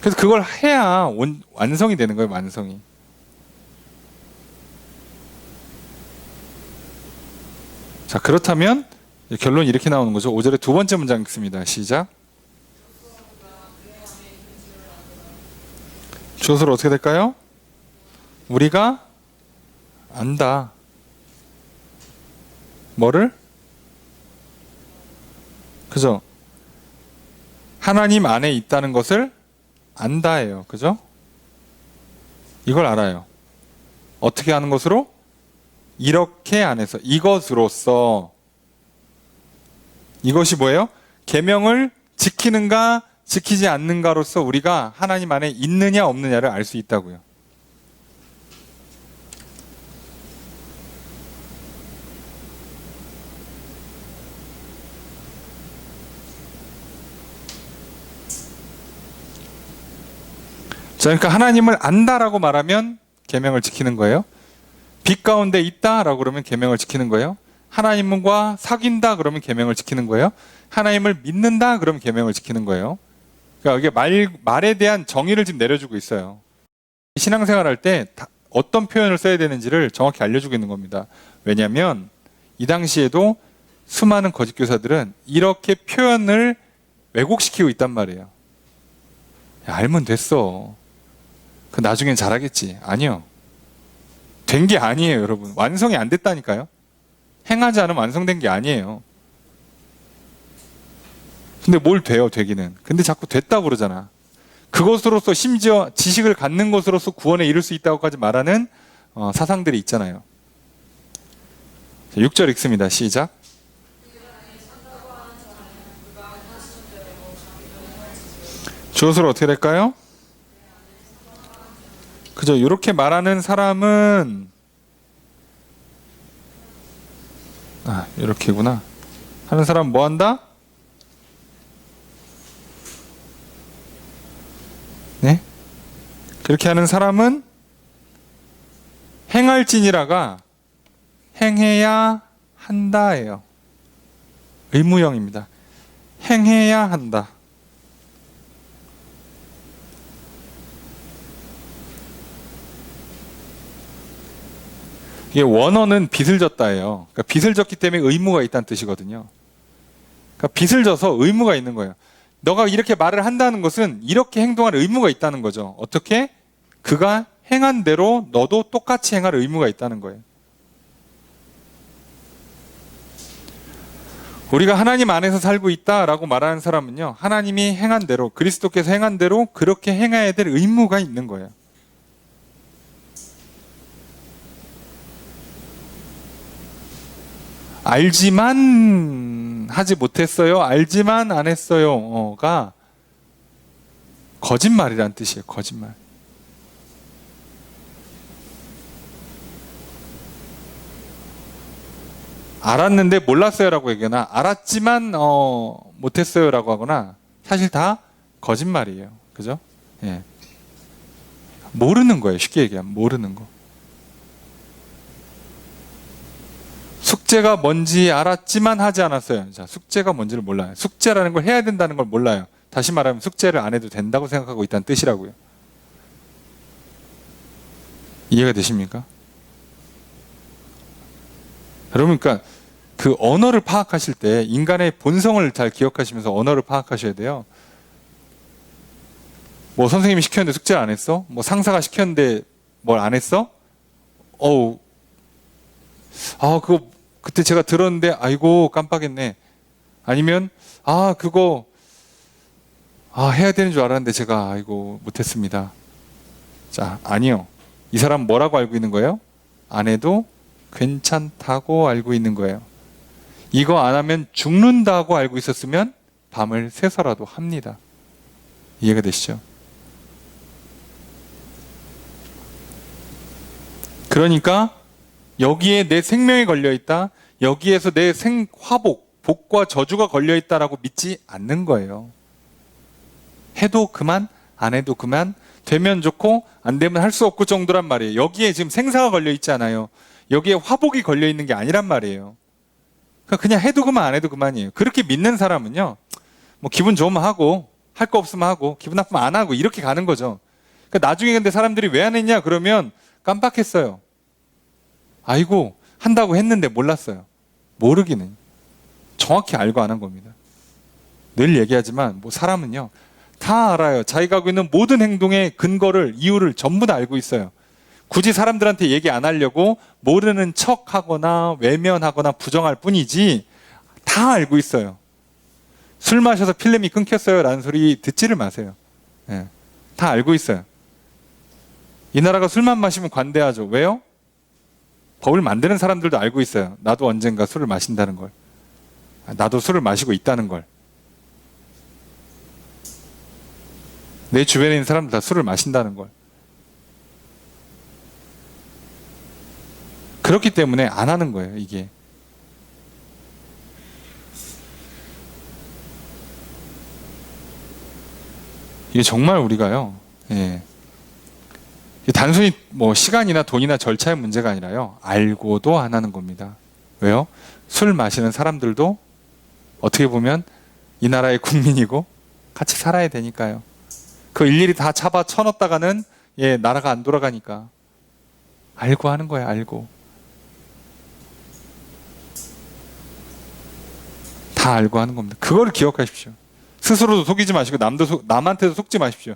그래서 그걸 해야 완성이 되는 거예요. 완성이. 자, 그렇다면 결론이 이렇게 나오는 거죠. 5절의 두 번째 문장 읽습니다. 시작. 주어서로 어떻게 될까요? 우리가 안다. 뭐를? 그죠? 하나님 안에 있다는 것을 안다예요. 그죠? 이걸 알아요. 어떻게 아는 것으로? 이렇게 안에서, 이것으로써. 이것이 뭐예요? 계명을 지키는가 지키지 않는가로서 우리가 하나님 안에 있느냐 없느냐를 알 수 있다고요. 자, 그러니까 하나님을 안다라고 말하면 계명을 지키는 거예요. 빛 가운데 있다라고 그러면 계명을 지키는 거예요. 하나님과 사귄다 그러면 계명을 지키는 거예요. 하나님을 믿는다 그러면 계명을 지키는 거예요. 그러니까 이게 말에 대한 정의를 지금 내려주고 있어요. 신앙생활 할 때 어떤 표현을 써야 되는지를 정확히 알려주고 있는 겁니다. 왜냐하면 이 당시에도 수많은 거짓 교사들은 이렇게 표현을 왜곡시키고 있단 말이에요. 야, 알면 됐어. 그 나중엔 잘하겠지. 아니요. 된 게 아니에요, 여러분. 완성이 안 됐다니까요. 행하지 않으면 완성된 게 아니에요. 근데 뭘 돼요, 되기는. 근데 자꾸 됐다고 그러잖아. 그것으로서 심지어 지식을 갖는 것으로서 구원에 이를 수 있다고까지 말하는 사상들이 있잖아요. 6절 읽습니다. 시작. 주어서로 어떻게 될까요? 그죠? 이렇게 말하는 사람은 이렇게구나. 하는 사람 뭐 한다? 네? 그렇게 하는 사람은 행할지니라가 행해야 한다예요. 의무형입니다. 행해야 한다. 이게 원어는 빚을 졌다예요. 그러니까 빚을 졌기 때문에 의무가 있다는 뜻이거든요. 그러니까 빚을 져서 의무가 있는 거예요. 너가 이렇게 말을 한다는 것은 이렇게 행동할 의무가 있다는 거죠. 어떻게? 그가 행한 대로 너도 똑같이 행할 의무가 있다는 거예요. 우리가 하나님 안에서 살고 있다라고 말하는 사람은요, 하나님이 행한 대로, 그리스도께서 행한 대로 그렇게 행해야 될 의무가 있는 거예요. 알지만 하지 못했어요. 알지만 안 했어요가 거짓말이란 뜻이에요. 거짓말. 알았는데 몰랐어요라고 얘기하나, 알았지만 못했어요라고 하거나, 사실 다 거짓말이에요. 그죠? 예. 모르는 거예요. 쉽게 얘기하면 모르는 거. 숙제가 뭔지 알았지만 하지 않았어요. 자, 숙제가 뭔지를 몰라요. 숙제라는 걸 해야 된다는 걸 몰라요. 다시 말하면 숙제를 안 해도 된다고 생각하고 있다는 뜻이라고요. 이해가 되십니까? 여러분, 그러니까 그 언어를 파악하실 때 인간의 본성을 잘 기억하시면서 언어를 파악하셔야 돼요. 뭐 선생님이 시켰는데 숙제를 안 했어? 뭐 상사가 시켰는데 뭘 안 했어? 그거 그때 제가 들었는데 아이고 깜빡했네. 아니면 그거 해야 되는 줄 알았는데 제가 아이고 못했습니다. 자, 아니요. 이 사람 뭐라고 알고 있는 거예요? 안 해도 괜찮다고 알고 있는 거예요. 이거 안 하면 죽는다고 알고 있었으면 밤을 새서라도 합니다. 이해가 되시죠? 그러니까 여기에 내 생명이 걸려있다, 여기에서 내 화복, 복과 저주가 걸려있다라고 믿지 않는 거예요. 해도 그만, 안 해도 그만, 되면 좋고 안 되면 할 수 없고 정도란 말이에요. 여기에 지금 생사가 걸려있잖아요. 여기에 화복이 걸려있는 게 아니란 말이에요. 그러니까 그냥 해도 그만, 안 해도 그만이에요. 그렇게 믿는 사람은요, 뭐 기분 좋으면 하고 할 거 없으면 하고 기분 나쁘면 안 하고 이렇게 가는 거죠. 그러니까 나중에 근데 사람들이 왜 안 했냐 그러면 깜빡했어요. 아이고 한다고 했는데 몰랐어요. 모르기는 정확히 알고 안 한 겁니다. 늘 얘기하지만 뭐 사람은요 다 알아요. 자기가 하고 있는 모든 행동의 근거를, 이유를 전부 다 알고 있어요. 굳이 사람들한테 얘기 안 하려고 모르는 척하거나 외면하거나 부정할 뿐이지 다 알고 있어요. 술 마셔서 필름이 끊겼어요 라는 소리 듣지를 마세요. 예, 다 알고 있어요. 이 나라가 술만 마시면 관대하죠. 왜요? 법을 만드는 사람들도 알고 있어요. 나도 언젠가 술을 마신다는 걸. 나도 술을 마시고 있다는 걸. 내 주변에 있는 사람들 다 술을 마신다는 걸. 그렇기 때문에 안 하는 거예요, 이게. 이게 정말 우리가요, 예. 단순히 뭐 시간이나 돈이나 절차의 문제가 아니라요, 알고도 안 하는 겁니다. 왜요? 술 마시는 사람들도 어떻게 보면 이 나라의 국민이고 같이 살아야 되니까요. 그 일일이 다 잡아 쳐넣다가는 나라가 안 돌아가니까. 알고 하는 거예요, 알고. 다 알고 하는 겁니다. 그걸 기억하십시오. 스스로도 속이지 마시고 남한테도 속지 마십시오.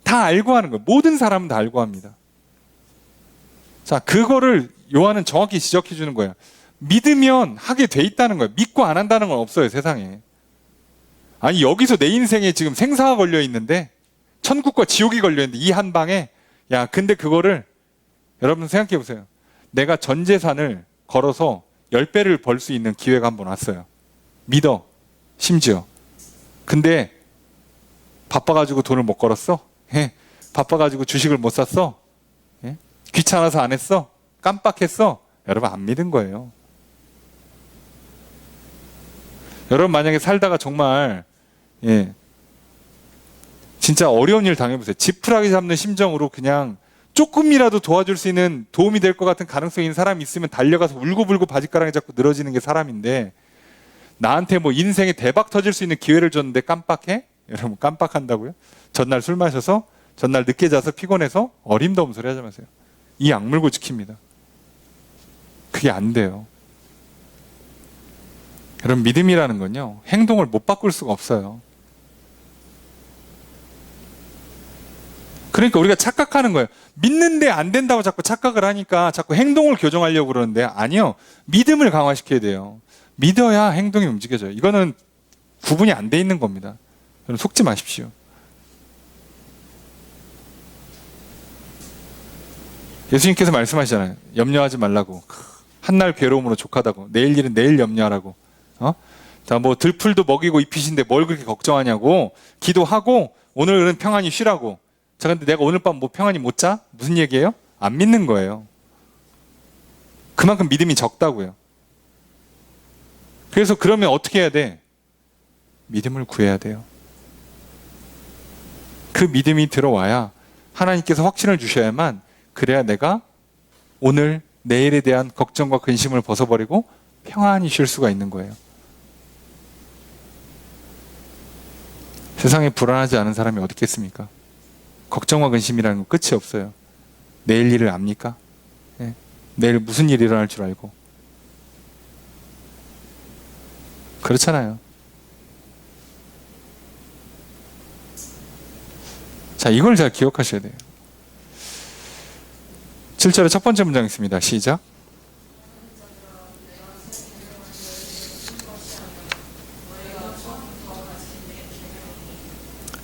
다 알고 하는 거예요. 모든 사람은 다 알고 합니다. 자, 그거를 요한은 정확히 지적해 주는 거예요. 믿으면 하게 돼 있다는 거예요. 믿고 안 한다는 건 없어요, 세상에. 아니, 여기서 내 인생에 지금 생사가 걸려 있는데, 천국과 지옥이 걸려 있는데, 이 한 방에, 근데 그거를, 여러분 생각해 보세요. 내가 전 재산을 걸어서 10배를 벌 수 있는 기회가 한번 왔어요. 믿어. 심지어. 근데, 바빠가지고 돈을 못 걸었어? 바빠가지고 주식을 못 샀어? 귀찮아서 안 했어? 깜빡했어? 여러분 안 믿은 거예요. 여러분 만약에 살다가 정말 진짜 어려운 일 당해보세요. 지푸라기 잡는 심정으로 그냥 조금이라도 도와줄 수 있는 도움이 될 것 같은 가능성이 있는 사람이 있으면 달려가서 울고불고 바짓가랑이 잡고 늘어지는 게 사람인데, 나한테 뭐 인생에 대박 터질 수 있는 기회를 줬는데 깜빡해? 여러분 깜빡한다고요? 전날 술 마셔서 전날 늦게 자서 피곤해서 어림도 없는 소리 하지 마세요. 이 악물고 지킵니다. 그게 안 돼요. 여러분 믿음이라는 건요, 행동을 못 바꿀 수가 없어요. 그러니까 우리가 착각하는 거예요. 믿는데 안 된다고 자꾸 착각을 하니까 자꾸 행동을 교정하려고 그러는데, 아니요. 믿음을 강화시켜야 돼요. 믿어야 행동이 움직여져요. 이거는 구분이 안 돼 있는 겁니다. 여러분 속지 마십시오. 예수님께서 말씀하시잖아요. 염려하지 말라고. 한날 괴로움으로 족하다고. 내일 일은 내일 염려하라고. 자, 뭐 들풀도 먹이고 입히신데 뭘 그렇게 걱정하냐고. 기도하고 오늘은 평안히 쉬라고. 자, 근데 내가 오늘 밤 뭐 평안히 못 자? 무슨 얘기예요? 안 믿는 거예요. 그만큼 믿음이 적다고요. 그래서 그러면 어떻게 해야 돼? 믿음을 구해야 돼요. 그 믿음이 들어와야 하나님께서 확신을 주셔야만, 그래야 내가 오늘 내일에 대한 걱정과 근심을 벗어버리고 평안히 쉴 수가 있는 거예요. 세상에 불안하지 않은 사람이 어디 있겠습니까? 걱정과 근심이라는 건 끝이 없어요. 내일 일을 압니까? 내일 무슨 일이 일어날 줄 알고. 그렇잖아요. 자, 이걸 잘 기억하셔야 돼요. 7절의 첫 번째 문장 있습니다. 시작.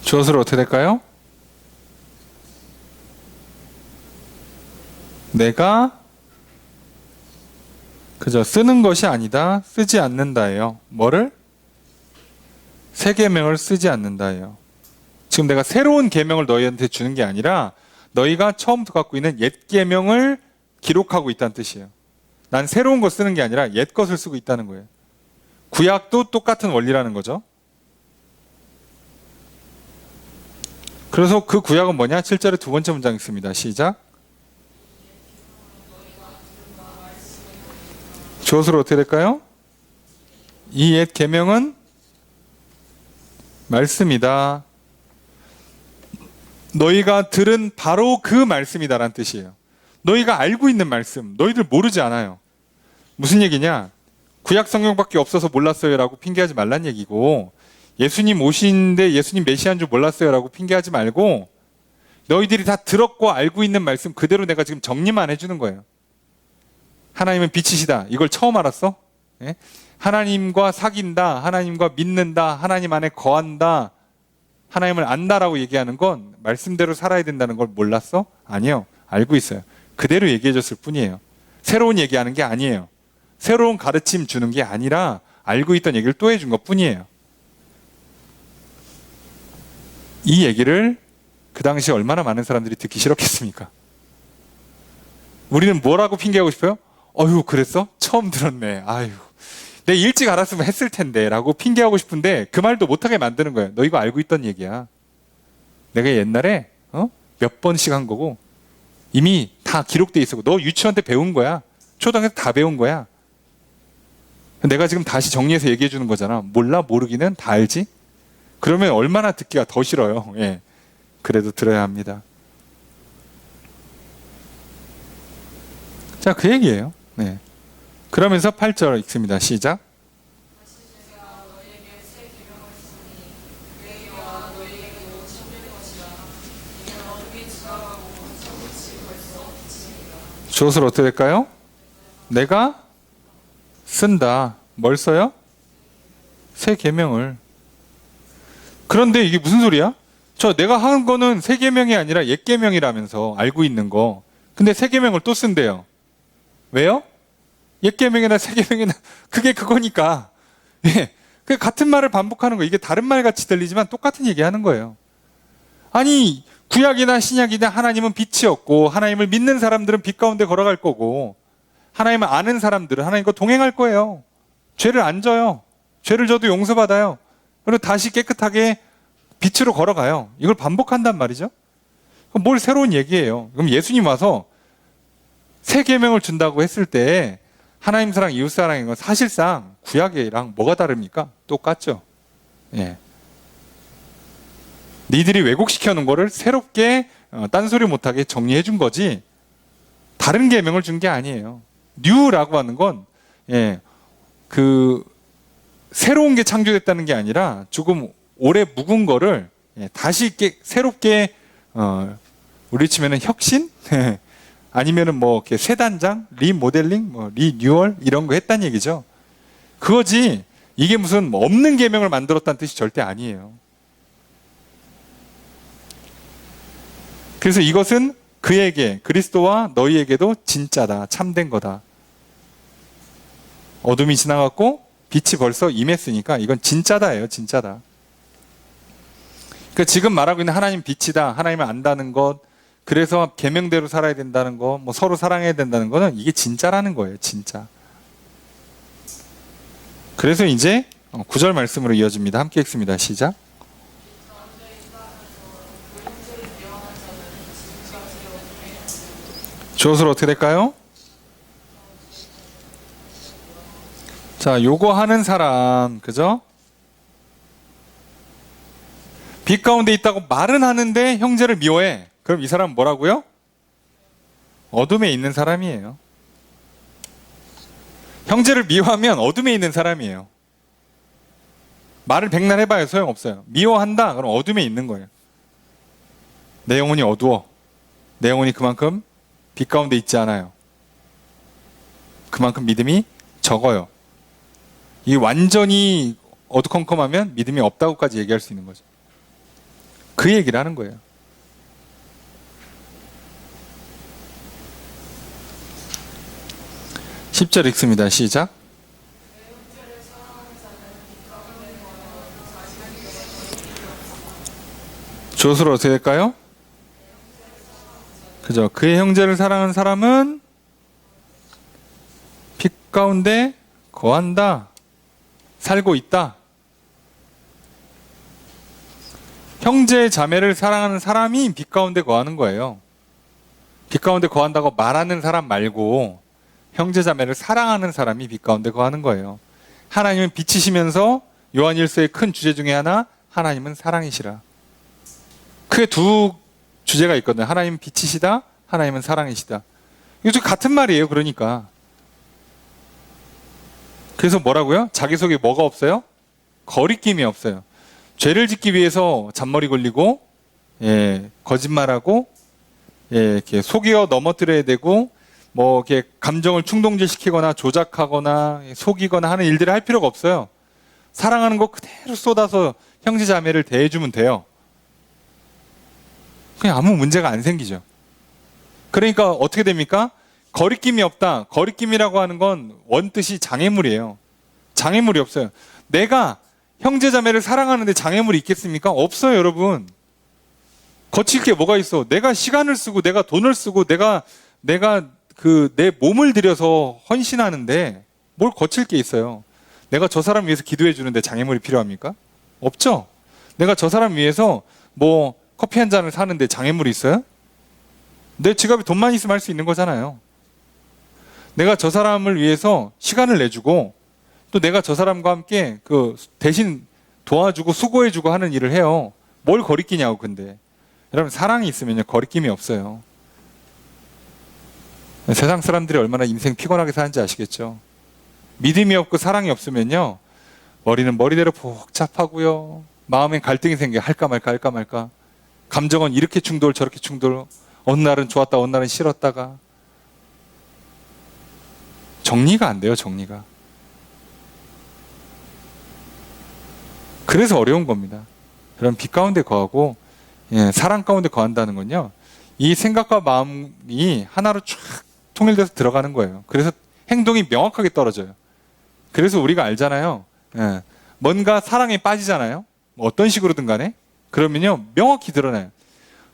주어서로 어떻게 될까요? 내가 그저 쓰는 것이 아니다. 쓰지 않는다예요. 뭐를? 새 계명을 쓰지 않는다예요. 지금 내가 새로운 계명을 너희한테 주는 게 아니라 너희가 처음부터 갖고 있는 옛 계명을 기록하고 있다는 뜻이에요. 난 새로운 거 쓰는 게 아니라 옛 것을 쓰고 있다는 거예요. 구약도 똑같은 원리라는 거죠. 그래서 그 구약은 뭐냐? 7절의 두 번째 문장 있습니다. 시작. 주어서로 어떻게 될까요? 이 옛 계명은 말씀이다. 너희가 들은 바로 그 말씀이다라는 뜻이에요. 너희가 알고 있는 말씀, 너희들 모르지 않아요. 무슨 얘기냐? 구약 성경밖에 없어서 몰랐어요 라고 핑계하지 말란 얘기고, 예수님 오신데 예수님 메시아인 줄 몰랐어요 라고 핑계하지 말고, 너희들이 다 들었고 알고 있는 말씀 그대로 내가 지금 정리만 해주는 거예요. 하나님은 빛이시다. 이걸 처음 알았어? 하나님과 사귄다, 하나님과 믿는다, 하나님 안에 거한다, 하나님을 안다라고 얘기하는 건 말씀대로 살아야 된다는 걸 몰랐어? 아니요. 알고 있어요. 그대로 얘기해 줬을 뿐이에요. 새로운 얘기하는 게 아니에요. 새로운 가르침 주는 게 아니라 알고 있던 얘기를 또 해준 것 뿐이에요. 이 얘기를 그 당시에 얼마나 많은 사람들이 듣기 싫었겠습니까? 우리는 뭐라고 핑계하고 싶어요? 어휴, 그랬어? 처음 들었네. 아유, 내가 일찍 알았으면 했을 텐데 라고 핑계하고 싶은데 그 말도 못하게 만드는 거예요. 너 이거 알고 있던 얘기야. 내가 옛날에 몇 번씩 한 거고 이미 다 기록돼 있었고 너 유치원 때 배운 거야. 초등학교 때 다 배운 거야. 내가 지금 다시 정리해서 얘기해 주는 거잖아. 몰라? 모르기는 다 알지? 그러면 얼마나 듣기가 더 싫어요. 그래도 들어야 합니다. 자, 그 얘기예요. 그러면서 8절 읽습니다. 시작. 주어서로 어떻게 될까요? 내가 쓴다. 뭘 써요? 새 계명을. 그런데 이게 무슨 소리야? 내가 한 거는 새 계명이 아니라 옛 계명이라면서 알고 있는 거. 근데 새 계명을 또 쓴대요. 왜요? 옛 계명이나 새 계명이나 그게 그거니까. 그 같은 말을 반복하는 거. 이게 다른 말 같이 들리지만 똑같은 얘기 하는 거예요. 아니, 구약이나 신약이나 하나님은 빛이었고 하나님을 믿는 사람들은 빛 가운데 걸어갈 거고 하나님을 아는 사람들은 하나님과 동행할 거예요. 죄를 안 져요. 죄를 져도 용서받아요. 그리고 다시 깨끗하게 빛으로 걸어가요. 이걸 반복한단 말이죠. 그럼 뭘 새로운 얘기예요. 그럼 예수님 와서 새 계명을 준다고 했을 때 하나님 사랑, 이웃 사랑인 건 사실상 구약이랑 뭐가 다릅니까? 똑같죠. 예. 니들이 왜곡시켜 놓은 거를 새롭게 딴소리 못하게 정리해 준 거지 다른 계명을 준 게 아니에요. 뉴라고 하는 건 새로운 게 창조됐다는 게 아니라 조금 오래 묵은 거를 다시 새롭게 우리 치면은 혁신? 아니면은 뭐 이렇게 새 단장, 리모델링, 뭐 리뉴얼 이런 거 했다는 얘기죠. 그거지 이게 무슨 없는 계명을 만들었다는 뜻이 절대 아니에요. 그래서 이것은 그에게 그리스도와 너희에게도 진짜다, 참된 거다. 어둠이 지나갔고 빛이 벌써 임했으니까 이건 진짜다예요, 진짜다. 그러니까 지금 말하고 있는 하나님 빛이다, 하나님을 안다는 것, 그래서 계명대로 살아야 된다는 거, 뭐 서로 사랑해야 된다는 거는 이게 진짜라는 거예요, 진짜. 그래서 이제 9절 말씀으로 이어집니다. 함께 읽습니다. 시작. 주어수로 어떻게 될까요? 자, 요거 하는 사람, 그죠? 빛 가운데 있다고 말은 하는데 형제를 미워해. 그럼 이 사람은 뭐라고요? 어둠에 있는 사람이에요. 형제를 미워하면 어둠에 있는 사람이에요. 말을 백날 해봐야 소용없어요. 미워한다? 그럼 어둠에 있는 거예요. 내 영혼이 어두워. 내 영혼이 그만큼 빛 가운데 있지 않아요. 그만큼 믿음이 적어요. 이 완전히 어두컴컴하면 믿음이 없다고까지 얘기할 수 있는 거죠. 그 얘기를 하는 거예요. (10절) 읽습니다. 시작. 조수로 어떻게 될까요? 그죠? 그의 형제를 사랑하는 사람은 빛 가운데 거한다. 살고 있다. 형제 자매를 사랑하는 사람이 빛 가운데 거하는 거예요. 빛 가운데 거한다고 말하는 사람 말고 형제 자매를 사랑하는 사람이 빛 가운데 거하는 거예요. 하나님은 빛이시면서 요한일서의 큰 주제 중에 하나, 하나님은 사랑이시라. 크게 두 주제가 있거든요. 하나님은 빛이시다, 하나님은 사랑이시다. 이거 같은 말이에요. 그러니까. 그래서 뭐라고요? 자기 속에 뭐가 없어요? 거리낌이 없어요. 죄를 짓기 위해서 잔머리 굴리고, 거짓말하고, 이렇게 속여 넘어뜨려야 되고, 뭐 이렇게 감정을 충동질시키거나 조작하거나 속이거나 하는 일들을 할 필요가 없어요. 사랑하는 거 그대로 쏟아서 형제 자매를 대해주면 돼요. 그냥 아무 문제가 안 생기죠. 그러니까 어떻게 됩니까? 거리낌이 없다. 거리낌이라고 하는 건 원뜻이 장애물이에요. 장애물이 없어요. 내가 형제 자매를 사랑하는데 장애물이 있겠습니까? 없어요, 여러분. 거칠 게 뭐가 있어? 내가 시간을 쓰고 내가 돈을 쓰고 내가 내 몸을 들여서 헌신하는데 뭘 거칠 게 있어요? 내가 저 사람 위해서 기도해 주는데 장애물이 필요합니까? 없죠. 내가 저 사람 위해서 뭐 커피 한 잔을 사는데 장애물이 있어요? 내 지갑에 돈만 있으면 할 수 있는 거잖아요. 내가 저 사람을 위해서 시간을 내주고 또 내가 저 사람과 함께 대신 도와주고 수고해주고 하는 일을 해요. 뭘 거리끼냐고. 근데 여러분, 사랑이 있으면요 거리낌이 없어요. 세상 사람들이 얼마나 인생 피곤하게 사는지 아시겠죠? 믿음이 없고 사랑이 없으면요 머리는 머리대로 복잡하고요, 마음엔 갈등이 생겨요. 할까 말까. 감정은 이렇게 충돌 저렇게 충돌, 어느 날은 좋았다 어느 날은 싫었다가 정리가 안 돼요. 정리가. 그래서 어려운 겁니다. 그럼 빛 가운데 거하고 사랑 가운데 거한다는 건요, 이 생각과 마음이 하나로 쫙 통일돼서 들어가는 거예요. 그래서 행동이 명확하게 떨어져요. 그래서 우리가 알잖아요. 뭔가 사랑에 빠지잖아요. 어떤 식으로든 간에. 그러면요 명확히 드러나요.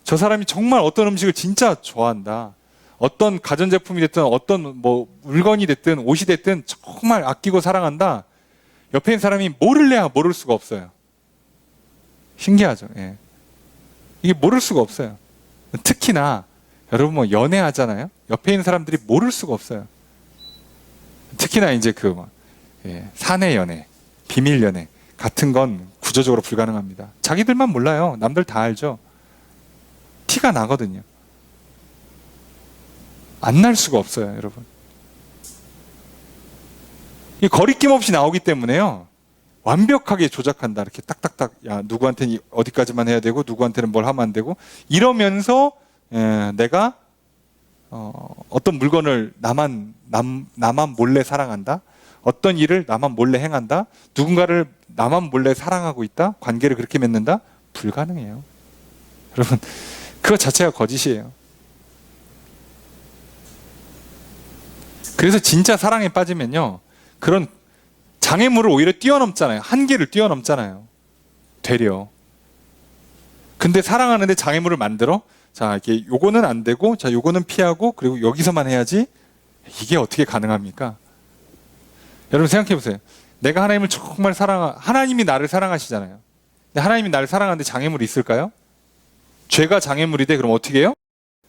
저 사람이 정말 어떤 음식을 진짜 좋아한다. 어떤 가전제품이 됐든 어떤 뭐 물건이 됐든 옷이 됐든 정말 아끼고 사랑한다. 옆에 있는 사람이 모를래야 모를 수가 없어요. 신기하죠. 예. 이게 모를 수가 없어요. 특히나 여러분 뭐 연애하잖아요. 옆에 있는 사람들이 모를 수가 없어요. 특히나 이제 사내 연애, 비밀 연애 같은 건 구조적으로 불가능합니다. 자기들만 몰라요. 남들 다 알죠. 티가 나거든요. 안 날 수가 없어요, 여러분. 이 거리낌 없이 나오기 때문에요. 완벽하게 조작한다. 이렇게 딱딱딱, 야, 누구한테는 어디까지만 해야 되고, 누구한테는 뭘 하면 안 되고, 이러면서, 내가, 어떤 물건을 나만 몰래 사랑한다? 어떤 일을 나만 몰래 행한다? 누군가를 나만 몰래 사랑하고 있다? 관계를 그렇게 맺는다? 불가능해요. 여러분, 그거 자체가 거짓이에요. 그래서 진짜 사랑에 빠지면요, 그런 장애물을 오히려 뛰어넘잖아요. 한계를 뛰어넘잖아요. 되려. 근데 사랑하는데 장애물을 만들어? 자, 이게 요거는 안 되고, 자, 요거는 피하고, 그리고 여기서만 해야지. 이게 어떻게 가능합니까? 여러분 생각해 보세요. 내가 하나님을 정말 하나님이 나를 사랑하시잖아요. 근데 하나님이 나를 사랑하는데 장애물이 있을까요? 죄가 장애물이 돼. 그럼 어떻게 해요?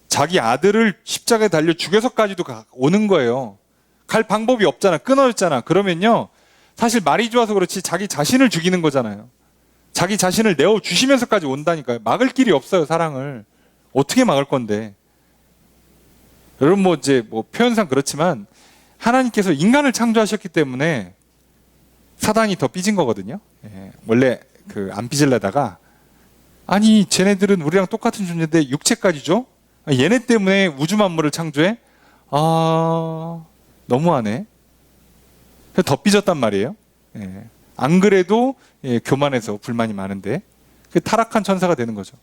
자기 아들을 십자가에 달려 죽여서까지도 오는 거예요. 갈 방법이 없잖아. 끊어졌잖아. 그러면요, 사실 말이 좋아서 그렇지 자기 자신을 죽이는 거잖아요. 자기 자신을 내어주시면서까지 온다니까요. 막을 길이 없어요, 사랑을. 어떻게 막을 건데. 여러분 뭐 표현상 그렇지만 하나님께서 인간을 창조하셨기 때문에 사단이 더 삐진 거거든요. 예, 원래 안 삐질려다가 아니 쟤네들은 우리랑 똑같은 존재인데 육체까지 줘? 얘네 때문에 우주 만물을 창조해? 아, 너무하네. 더 삐졌단 말이에요. 예, 안 그래도 교만해서 불만이 많은데 타락한 천사가 되는 거죠.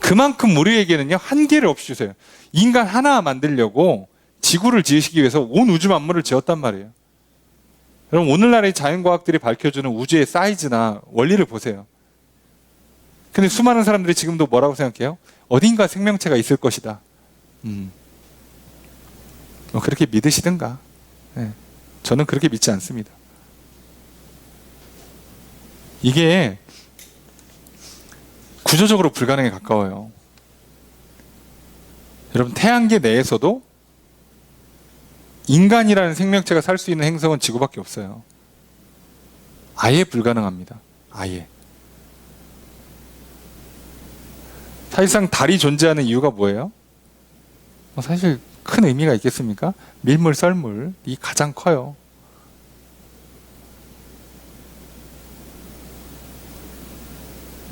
그만큼 우리에게는요, 한계를 없이 주세요. 인간 하나 만들려고 지구를 지으시기 위해서 온 우주 만물을 지었단 말이에요. 여러분, 오늘날의 자연과학들이 밝혀주는 우주의 사이즈나 원리를 보세요. 근데 수많은 사람들이 지금도 뭐라고 생각해요? 어딘가 생명체가 있을 것이다. 뭐 그렇게 믿으시든가. 네, 저는 그렇게 믿지 않습니다. 이게 구조적으로 불가능에 가까워요. 여러분, 태양계 내에서도 인간이라는 생명체가 살 수 있는 행성은 지구밖에 없어요. 아예 불가능합니다. 아예. 사실상 달이 존재하는 이유가 뭐예요? 사실 큰 의미가 있겠습니까? 밀물, 썰물이 가장 커요.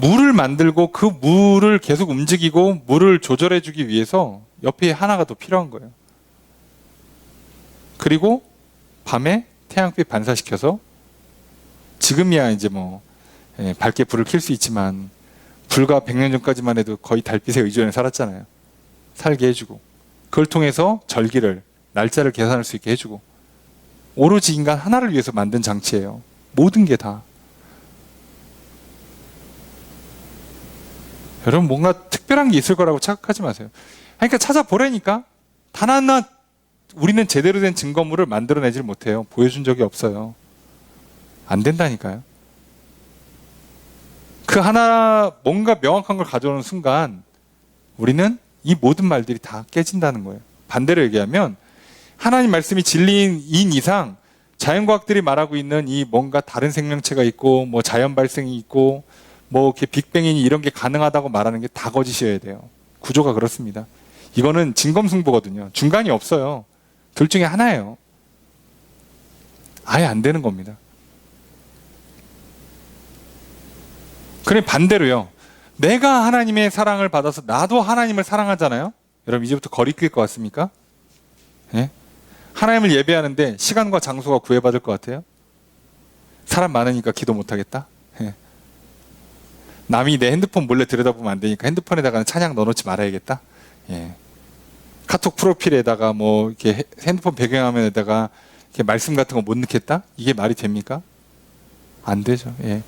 물을 만들고 그 물을 계속 움직이고 물을 조절해주기 위해서 옆에 하나가 더 필요한 거예요. 그리고 밤에 태양빛 반사시켜서 지금이야 이제 밝게 불을 켤 수 있지만 불과 100년 전까지만 해도 거의 달빛에 의존해 살았잖아요. 살게 해주고 그걸 통해서 절기를, 날짜를 계산할 수 있게 해주고 오로지 인간 하나를 위해서 만든 장치예요. 모든 게 다. 여러분, 뭔가 특별한 게 있을 거라고 착각하지 마세요. 그러니까 찾아보라니까. 단 하나 우리는 제대로 된 증거물을 만들어내질 못해요. 보여준 적이 없어요. 안 된다니까요. 그 하나 뭔가 명확한 걸 가져오는 순간 우리는 이 모든 말들이 다 깨진다는 거예요. 반대로 얘기하면 하나님 말씀이 진리인 이상 자연과학들이 말하고 있는 이 뭔가 다른 생명체가 있고 뭐 자연 발생이 있고 뭐 이렇게 빅뱅이니 이런 게 가능하다고 말하는 게 다 거짓이어야 돼요. 구조가 그렇습니다. 이거는 진검승부거든요. 중간이 없어요. 둘 중에 하나예요. 아예 안 되는 겁니다. 그래 반대로요. 내가 하나님의 사랑을 받아서 나도 하나님을 사랑하잖아요. 여러분 이제부터 거리 낄 것 같습니까? 예? 하나님을 예배하는데 시간과 장소가 구애받을 것 같아요? 사람 많으니까 기도 못하겠다? 예. 남이 내 핸드폰 몰래 들여다보면 안 되니까 핸드폰에다가는 찬양 넣어놓지 말아야겠다? 예. 카톡 프로필에다가 뭐 이렇게 핸드폰 배경화면에다가 이렇게 말씀 같은 거 못 넣겠다? 이게 말이 됩니까? 안 되죠. 예.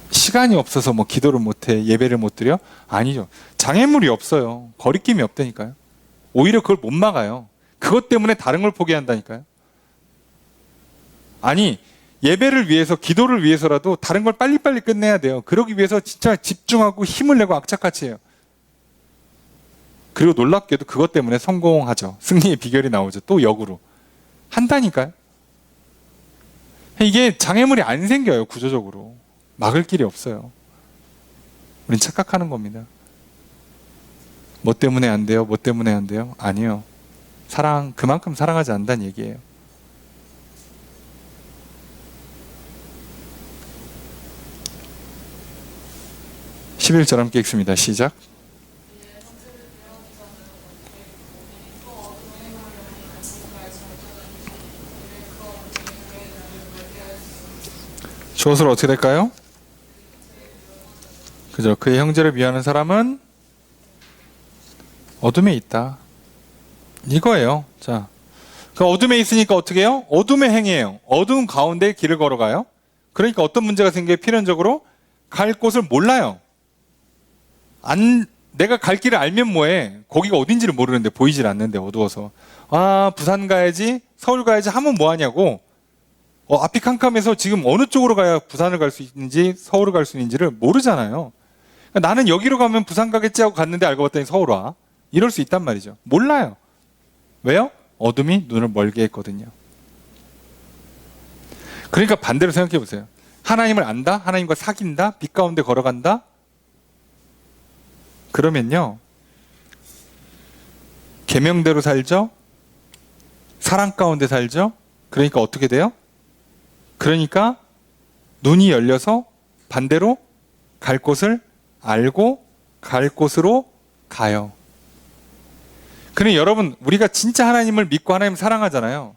시간이 없어서 뭐 기도를 못해, 예배를 못 드려? 아니죠. 장애물이 없어요. 거리낌이 없다니까요. 오히려 그걸 못 막아요. 그것 때문에 다른 걸 포기한다니까요. 아니, 예배를 위해서, 기도를 위해서라도 다른 걸 빨리빨리 끝내야 돼요. 그러기 위해서 진짜 집중하고 힘을 내고 악착같이 해요. 그리고 놀랍게도 그것 때문에 성공하죠. 승리의 비결이 나오죠. 또 역으로. 한다니까요. 이게 장애물이 안 생겨요. 구조적으로. 막을 길이 없어요. 우린 착각하는 겁니다. 뭐 때문에 안 돼요? 뭐 때문에 안 돼요? 아니요. 그만큼 사랑하지 않는다는 얘기예요. (11절) 함께 읽습니다. 시작. 주어서로 어떻게 될까요? 그죠? 그의 형제를 미워하는 사람은 어둠에 있다. 이거예요. 자, 그 어둠에 있으니까 어떻게 해요? 어둠에 행해요. 어둠 가운데 길을 걸어가요. 그러니까 어떤 문제가 생겨요? 필연적으로 갈 곳을 몰라요. 내가 갈 길을 알면 뭐해? 거기가 어딘지를 모르는데, 보이질 않는데, 어두워서. 아, 부산 가야지, 서울 가야지 하면 뭐하냐고. 앞이 캄캄해서 지금 어느 쪽으로 가야 부산을 갈 수 있는지 서울을 갈 수 있는지를 모르잖아요. 그러니까 나는 여기로 가면 부산 가겠지 하고 갔는데 알고 봤더니 서울 와. 이럴 수 있단 말이죠. 몰라요. 왜요? 어둠이 눈을 멀게 했거든요. 그러니까 반대로 생각해 보세요. 하나님을 안다? 하나님과 사귄다? 빛 가운데 걸어간다? 그러면요, 계명대로 살죠? 사랑 가운데 살죠? 그러니까 어떻게 돼요? 그러니까 눈이 열려서 반대로 갈 곳을 알고 갈 곳으로 가요. 그러니 여러분, 우리가 진짜 하나님을 믿고 하나님을 사랑하잖아요.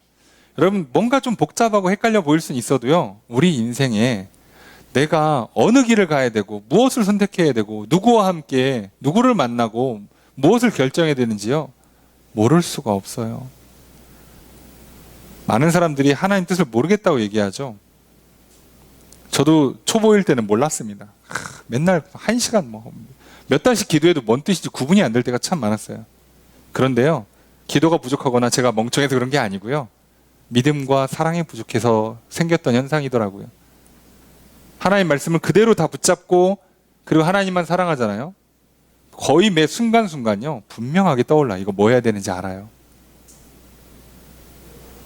여러분, 뭔가 좀 복잡하고 헷갈려 보일 수는 있어도요, 우리 인생에 내가 어느 길을 가야 되고 무엇을 선택해야 되고 누구와 함께 누구를 만나고 무엇을 결정해야 되는지요, 모를 수가 없어요. 많은 사람들이 하나님 뜻을 모르겠다고 얘기하죠. 저도 초보일 때는 몰랐습니다. 맨날 1시간 몇 달씩 기도해도 뭔 뜻인지 구분이 안 될 때가 참 많았어요. 그런데요, 기도가 부족하거나 제가 멍청해서 그런 게 아니고요, 믿음과 사랑이 부족해서 생겼던 현상이더라고요. 하나님 말씀을 그대로 다 붙잡고 그리고 하나님만 사랑하잖아요. 거의 매 순간순간요, 분명하게 떠올라. 이거 뭐 해야 되는지 알아요.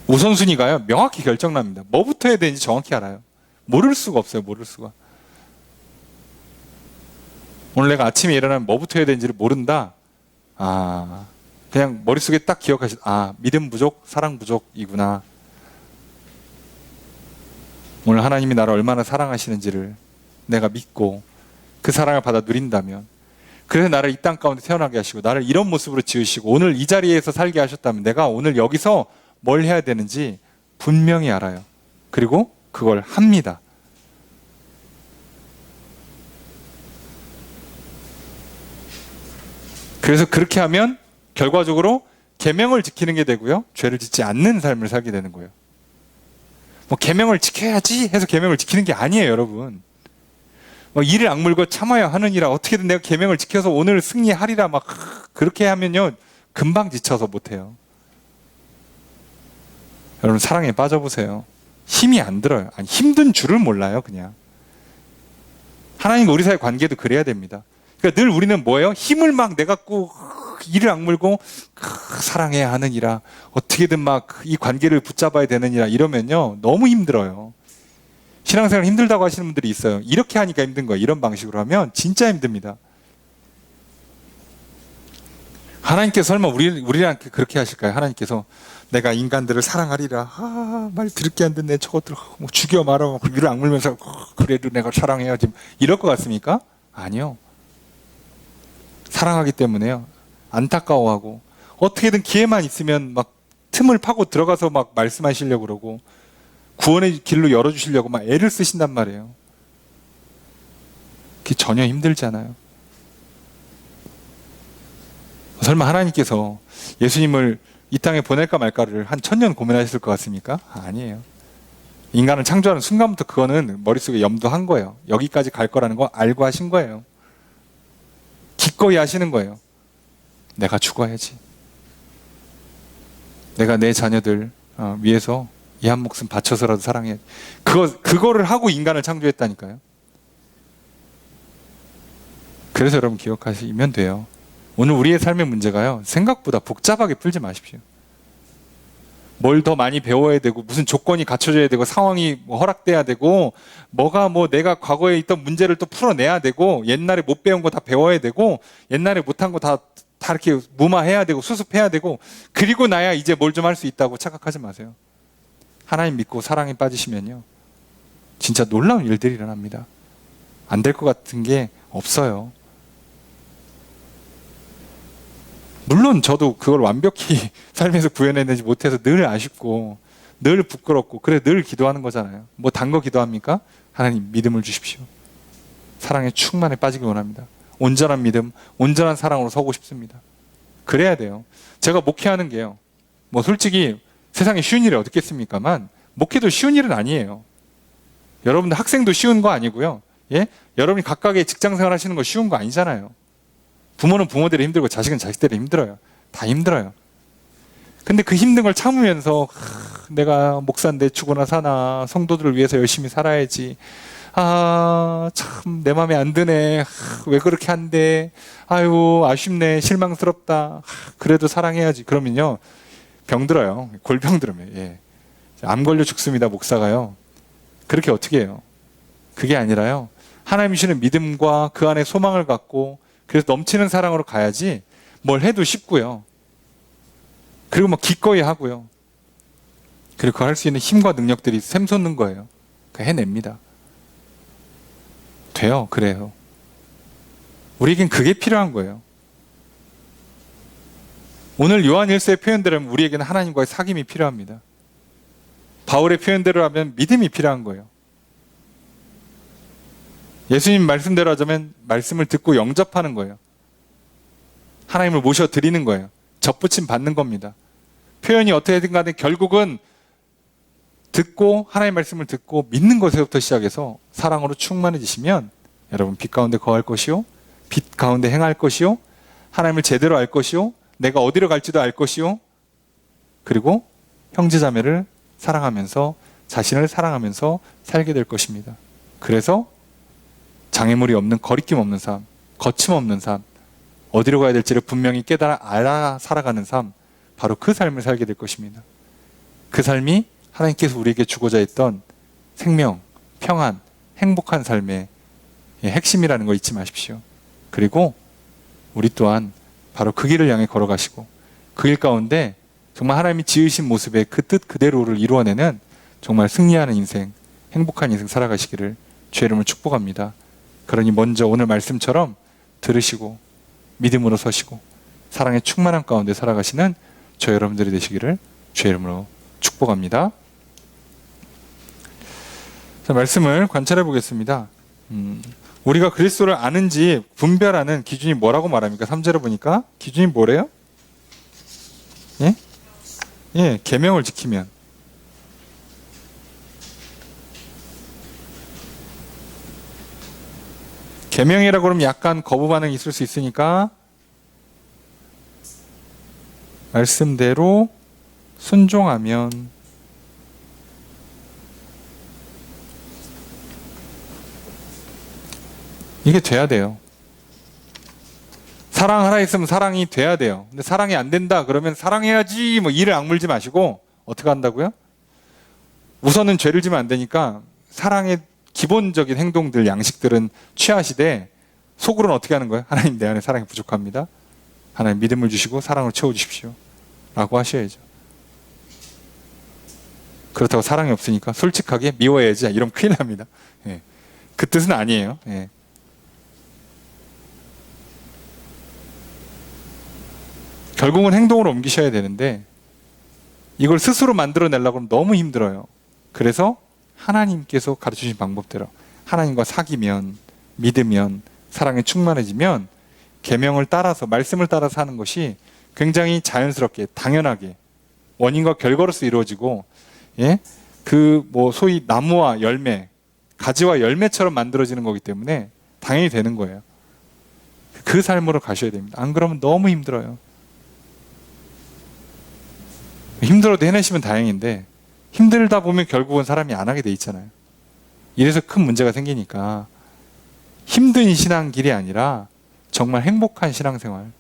우선순위가요, 명확히 결정납니다. 뭐부터 해야 되는지 정확히 알아요. 모를 수가 없어요. 모를 수가. 오늘 내가 아침에 일어나면 뭐부터 해야 되는지를 모른다? 그냥 머릿속에 딱 믿음 부족, 사랑 부족이구나. 오늘 하나님이 나를 얼마나 사랑하시는지를 내가 믿고 그 사랑을 받아 누린다면, 그래서 나를 이 땅 가운데 태어나게 하시고 나를 이런 모습으로 지으시고 오늘 이 자리에서 살게 하셨다면 내가 오늘 여기서 뭘 해야 되는지 분명히 알아요. 그리고 그걸 합니다. 그래서 그렇게 하면 결과적으로 계명을 지키는 게 되고요, 죄를 짓지 않는 삶을 살게 되는 거예요. 계명을 지켜야지 해서 계명을 지키는 게 아니에요, 여러분. 이를 악물고 참아야 하느니라, 어떻게든 내가 계명을 지켜서 오늘 승리하리라 그렇게 하면요, 금방 지쳐서 못해요. 여러분, 사랑에 빠져보세요. 힘이 안 들어요. 힘든 줄을 몰라요, 그냥. 하나님과 우리 사이 관계도 그래야 됩니다. 그러니까 늘 우리는 뭐예요? 힘을 내갖고 이를 악물고 사랑해야 하느니라, 어떻게든 이 관계를 붙잡아야 되느니라 이러면요, 너무 힘들어요. 신앙생활 힘들다고 하시는 분들이 있어요. 이렇게 하니까 힘든 거예요. 이런 방식으로 하면 진짜 힘듭니다. 하나님께서 설마 우리랑 그렇게 하실까요? 하나님께서 내가 인간들을 사랑하리라, 말 들을게 안 듣네, 저것들 죽여 말아, 이를 악물면서 그래도 내가 사랑해야지, 이럴 것 같습니까? 아니요. 사랑하기 때문에요, 안타까워하고 어떻게든 기회만 있으면 틈을 파고 들어가서 말씀하시려고 그러고 구원의 길로 열어주시려고 애를 쓰신단 말이에요. 그게 전혀 힘들잖아요. 설마 하나님께서 예수님을 이 땅에 보낼까 말까를 한 1000년 고민하셨을 것 같습니까? 아니에요. 인간을 창조하는 순간부터 그거는 머릿속에 염두한 거예요. 여기까지 갈 거라는 거 알고 하신 거예요. 기꺼이 하시는 거예요. 내가 죽어야지. 내가 내 자녀들 위해서 이 한 목숨 바쳐서라도 사랑해. 그거를 하고 인간을 창조했다니까요. 그래서 여러분 기억하시면 돼요. 오늘 우리의 삶의 문제가요, 생각보다 복잡하게 풀지 마십시오. 뭘 더 많이 배워야 되고, 무슨 조건이 갖춰져야 되고, 상황이 뭐 허락돼야 되고, 뭐가 뭐 내가 과거에 있던 문제를 또 풀어내야 되고, 옛날에 못 배운 거 다 배워야 되고, 옛날에 못한 거 다 이렇게 무마해야 되고, 수습해야 되고, 그리고 나야 이제 뭘 좀 할 수 있다고 착각하지 마세요. 하나님 믿고 사랑에 빠지시면요, 진짜 놀라운 일들이 일어납니다. 안 될 것 같은 게 없어요. 물론 저도 그걸 완벽히 삶에서 구현해내지 못해서 늘 아쉽고 늘 부끄럽고, 그래 늘 기도하는 거잖아요. 뭐 단 거 기도합니까? 하나님 믿음을 주십시오. 사랑에 충만에 빠지기 원합니다. 온전한 믿음, 온전한 사랑으로 서고 싶습니다. 그래야 돼요. 제가 목회하는 게요, 뭐 솔직히 세상에 쉬운 일이 어디 있겠습니까만, 목회도 쉬운 일은 아니에요. 여러분들 학생도 쉬운 거 아니고요. 예? 여러분이 각각의 직장생활 하시는 거 쉬운 거 아니잖아요. 부모는 부모대로 힘들고 자식은 자식대로 힘들어요. 다 힘들어요. 근데 그 힘든 걸 참으면서 내가 목사인데 죽으나 사나 성도들을 위해서 열심히 살아야지. 참 내 마음에 안 드네. 왜 그렇게 한대. 아유 아쉽네. 실망스럽다. 그래도 사랑해야지. 그러면요, 병들어요. 골병 들으면. 예. 암 걸려 죽습니다, 목사가요. 그렇게 어떻게 해요? 그게 아니라요, 하나님 주시는 믿음과 그 안에 소망을 갖고, 그래서 넘치는 사랑으로 가야지. 뭘 해도 쉽고요. 그리고 뭐 기꺼이 하고요. 그리고 할 수 있는 힘과 능력들이 샘솟는 거예요. 해냅니다. 돼요. 그래요. 우리에겐 그게 필요한 거예요. 오늘 요한 1서의 표현대로 하면 우리에게는 하나님과의 사귐이 필요합니다. 바울의 표현대로 하면 믿음이 필요한 거예요. 예수님 말씀대로 하자면 말씀을 듣고 영접하는 거예요. 하나님을 모셔드리는 거예요. 접붙임 받는 겁니다. 표현이 어떻게든 간에 결국은 듣고, 하나님의 말씀을 듣고 믿는 것에서부터 시작해서 사랑으로 충만해지시면 여러분 빛 가운데 거할 것이요, 빛 가운데 행할 것이요, 하나님을 제대로 알 것이요, 내가 어디로 갈지도 알 것이요, 그리고 형제자매를 사랑하면서 자신을 사랑하면서 살게 될 것입니다. 그래서 장애물이 없는, 거리낌 없는 삶, 거침없는 삶, 어디로 가야 될지를 분명히 깨달아 알아 살아가는 삶, 바로 그 삶을 살게 될 것입니다. 그 삶이 하나님께서 우리에게 주고자 했던 생명, 평안, 행복한 삶의 핵심이라는 거 잊지 마십시오. 그리고 우리 또한 바로 그 길을 향해 걸어가시고, 그 길 가운데 정말 하나님이 지으신 모습의 그 뜻 그대로를 이루어내는 정말 승리하는 인생, 행복한 인생 살아가시기를 주의 이름으로 축복합니다. 그러니 먼저 오늘 말씀처럼 들으시고 믿음으로 서시고 사랑의 충만한 가운데 살아가시는 저 여러분들이 되시기를 주의 이름으로 축복합니다. 자, 말씀을 관찰해 보겠습니다. 우리가 그리스도를 아는지 분별하는 기준이 뭐라고 말합니까? 3절에 보니까 기준이 뭐래요? 예, 계명을 지키면. 계명이라고 그러면 약간 거부 반응이 있을 수 있으니까 말씀대로 순종하면, 이게 돼야 돼요. 사랑하라 했으면 사랑이 돼야 돼요. 근데 사랑이 안 된다 그러면 사랑해야지 뭐 이를 악물지 마시고 어떻게 한다고요? 우선은 죄를 지면 안 되니까 사랑의 기본적인 행동들, 양식들은 취하시되 속으로는 어떻게 하는 거예요? 하나님, 내 안에 사랑이 부족합니다. 하나님 믿음을 주시고 사랑으로 채워주십시오 라고 하셔야죠. 그렇다고 사랑이 없으니까 솔직하게 미워해야지 이러면 큰일 납니다. 예. 그 뜻은 아니에요. 예. 결국은 행동으로 옮기셔야 되는데 이걸 스스로 만들어내려고 하면 너무 힘들어요. 그래서 하나님께서 가르쳐주신 방법대로 하나님과 사귀면, 믿으면, 사랑에 충만해지면 계명을 따라서, 말씀을 따라서 하는 것이 굉장히 자연스럽게, 당연하게 원인과 결과로서 이루어지고, 예? 그 뭐 소위 나무와 열매, 가지와 열매처럼 만들어지는 거기 때문에 당연히 되는 거예요. 그 삶으로 가셔야 됩니다. 안 그러면 너무 힘들어요. 힘들어도 해내시면 다행인데 힘들다 보면 결국은 사람이 안 하게 돼 있잖아요. 이래서 큰 문제가 생기니까 힘든 신앙길이 아니라 정말 행복한 신앙생활,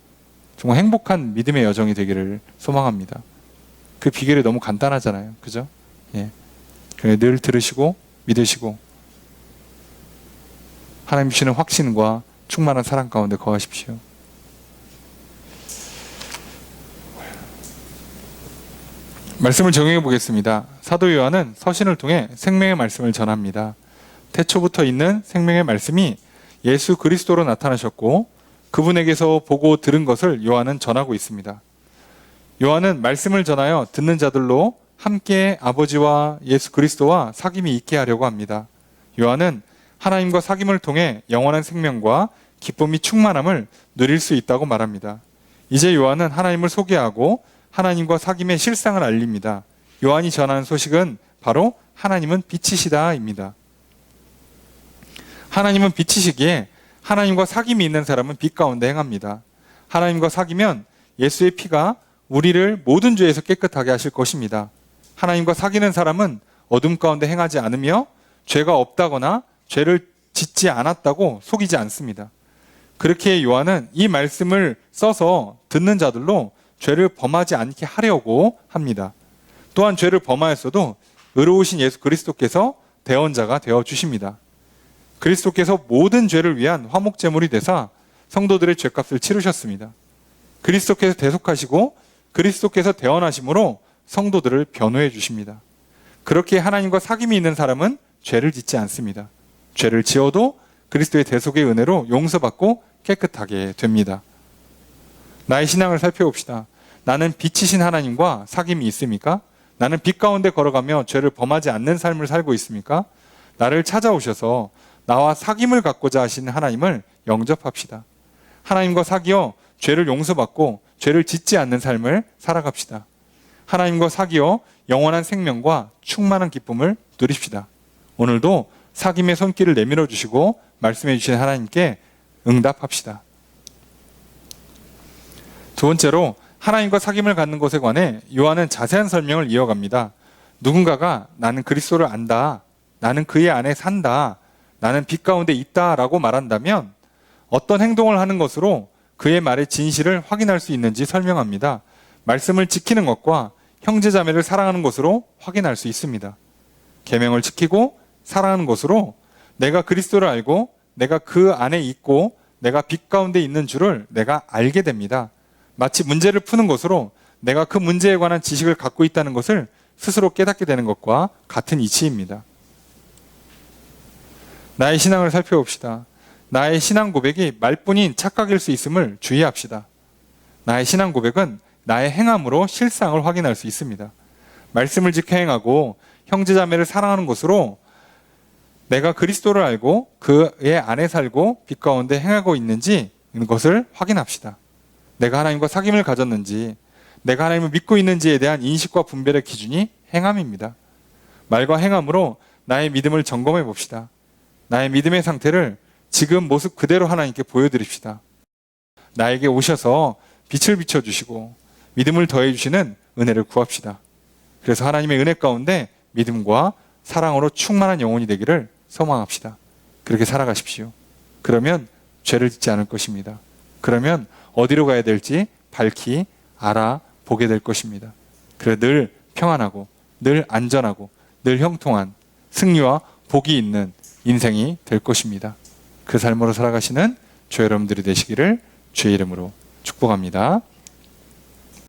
정말 행복한 믿음의 여정이 되기를 소망합니다. 그 비결이 너무 간단하잖아요. 그죠? 예. 늘 들으시고 믿으시고 하나님 주시는 확신과 충만한 사랑 가운데 거하십시오. 말씀을 적용해 보겠습니다. 사도 요한은 서신을 통해 생명의 말씀을 전합니다. 태초부터 있는 생명의 말씀이 예수 그리스도로 나타나셨고 그분에게서 보고 들은 것을 요한은 전하고 있습니다. 요한은 말씀을 전하여 듣는 자들로 함께 아버지와 예수 그리스도와 사귐이 있게 하려고 합니다. 요한은 하나님과 사귐을 통해 영원한 생명과 기쁨이 충만함을 누릴 수 있다고 말합니다. 이제 요한은 하나님을 소개하고 하나님과 사귐의 실상을 알립니다. 요한이 전하는 소식은 바로 하나님은 빛이시다입니다. 하나님은 빛이시기에 하나님과 사귐이 있는 사람은 빛 가운데 행합니다. 하나님과 사귀면 예수의 피가 우리를 모든 죄에서 깨끗하게 하실 것입니다. 하나님과 사귀는 사람은 어둠 가운데 행하지 않으며 죄가 없다거나 죄를 짓지 않았다고 속이지 않습니다. 그렇게 요한은 이 말씀을 써서 듣는 자들로 죄를 범하지 않게 하려고 합니다. 또한 죄를 범하였어도 의로우신 예수 그리스도께서 대언자가 되어주십니다. 그리스도께서 모든 죄를 위한 화목제물이 되사 성도들의 죄값을 치르셨습니다. 그리스도께서 대속하시고 그리스도께서 대언하심으로 성도들을 변호해 주십니다. 그렇게 하나님과 사귐이 있는 사람은 죄를 짓지 않습니다. 죄를 지어도 그리스도의 대속의 은혜로 용서받고 깨끗하게 됩니다. 나의 신앙을 살펴봅시다. 나는 빛이신 하나님과 사귐이 있습니까? 나는 빛 가운데 걸어가며 죄를 범하지 않는 삶을 살고 있습니까? 나를 찾아오셔서 나와 사귐을 갖고자 하시는 하나님을 영접합시다. 하나님과 사귀어 죄를 용서받고 죄를 짓지 않는 삶을 살아갑시다. 하나님과 사귀어 영원한 생명과 충만한 기쁨을 누립시다. 오늘도 사귐의 손길을 내밀어 주시고 말씀해 주신 하나님께 응답합시다. 두 번째로 하나님과 사귐을 갖는 것에 관해 요한은 자세한 설명을 이어갑니다. 누군가가 나는 그리스도를 안다, 나는 그의 안에 산다, 나는 빛 가운데 있다 라고 말한다면 어떤 행동을 하는 것으로 그의 말의 진실을 확인할 수 있는지 설명합니다. 말씀을 지키는 것과 형제자매를 사랑하는 것으로 확인할 수 있습니다. 계명을 지키고 사랑하는 것으로 내가 그리스도를 알고 내가 그 안에 있고 내가 빛 가운데 있는 줄을 내가 알게 됩니다. 마치 문제를 푸는 것으로 내가 그 문제에 관한 지식을 갖고 있다는 것을 스스로 깨닫게 되는 것과 같은 이치입니다. 나의 신앙을 살펴봅시다. 나의 신앙 고백이 말뿐인 착각일 수 있음을 주의합시다. 나의 신앙 고백은 나의 행함으로 실상을 확인할 수 있습니다. 말씀을 지켜 행하고 형제자매를 사랑하는 것으로 내가 그리스도를 알고 그의 안에 살고 빛 가운데 행하고 있는지 것을 확인합시다. 내가 하나님과 사귐을 가졌는지, 내가 하나님을 믿고 있는지에 대한 인식과 분별의 기준이 행함입니다. 말과 행함으로 나의 믿음을 점검해 봅시다. 나의 믿음의 상태를 지금 모습 그대로 하나님께 보여드립시다. 나에게 오셔서 빛을 비춰주시고 믿음을 더해주시는 은혜를 구합시다. 그래서 하나님의 은혜 가운데 믿음과 사랑으로 충만한 영혼이 되기를 소망합시다. 그렇게 살아가십시오. 그러면 죄를 짓지 않을 것입니다. 그러면 어디로 가야 될지 밝히 알아보게 될 것입니다. 그래 늘 평안하고 늘 안전하고 늘 형통한 승리와 복이 있는 인생이 될 것입니다. 그 삶으로 살아가시는 저 여러분들이 되시기를 주의 이름으로 축복합니다.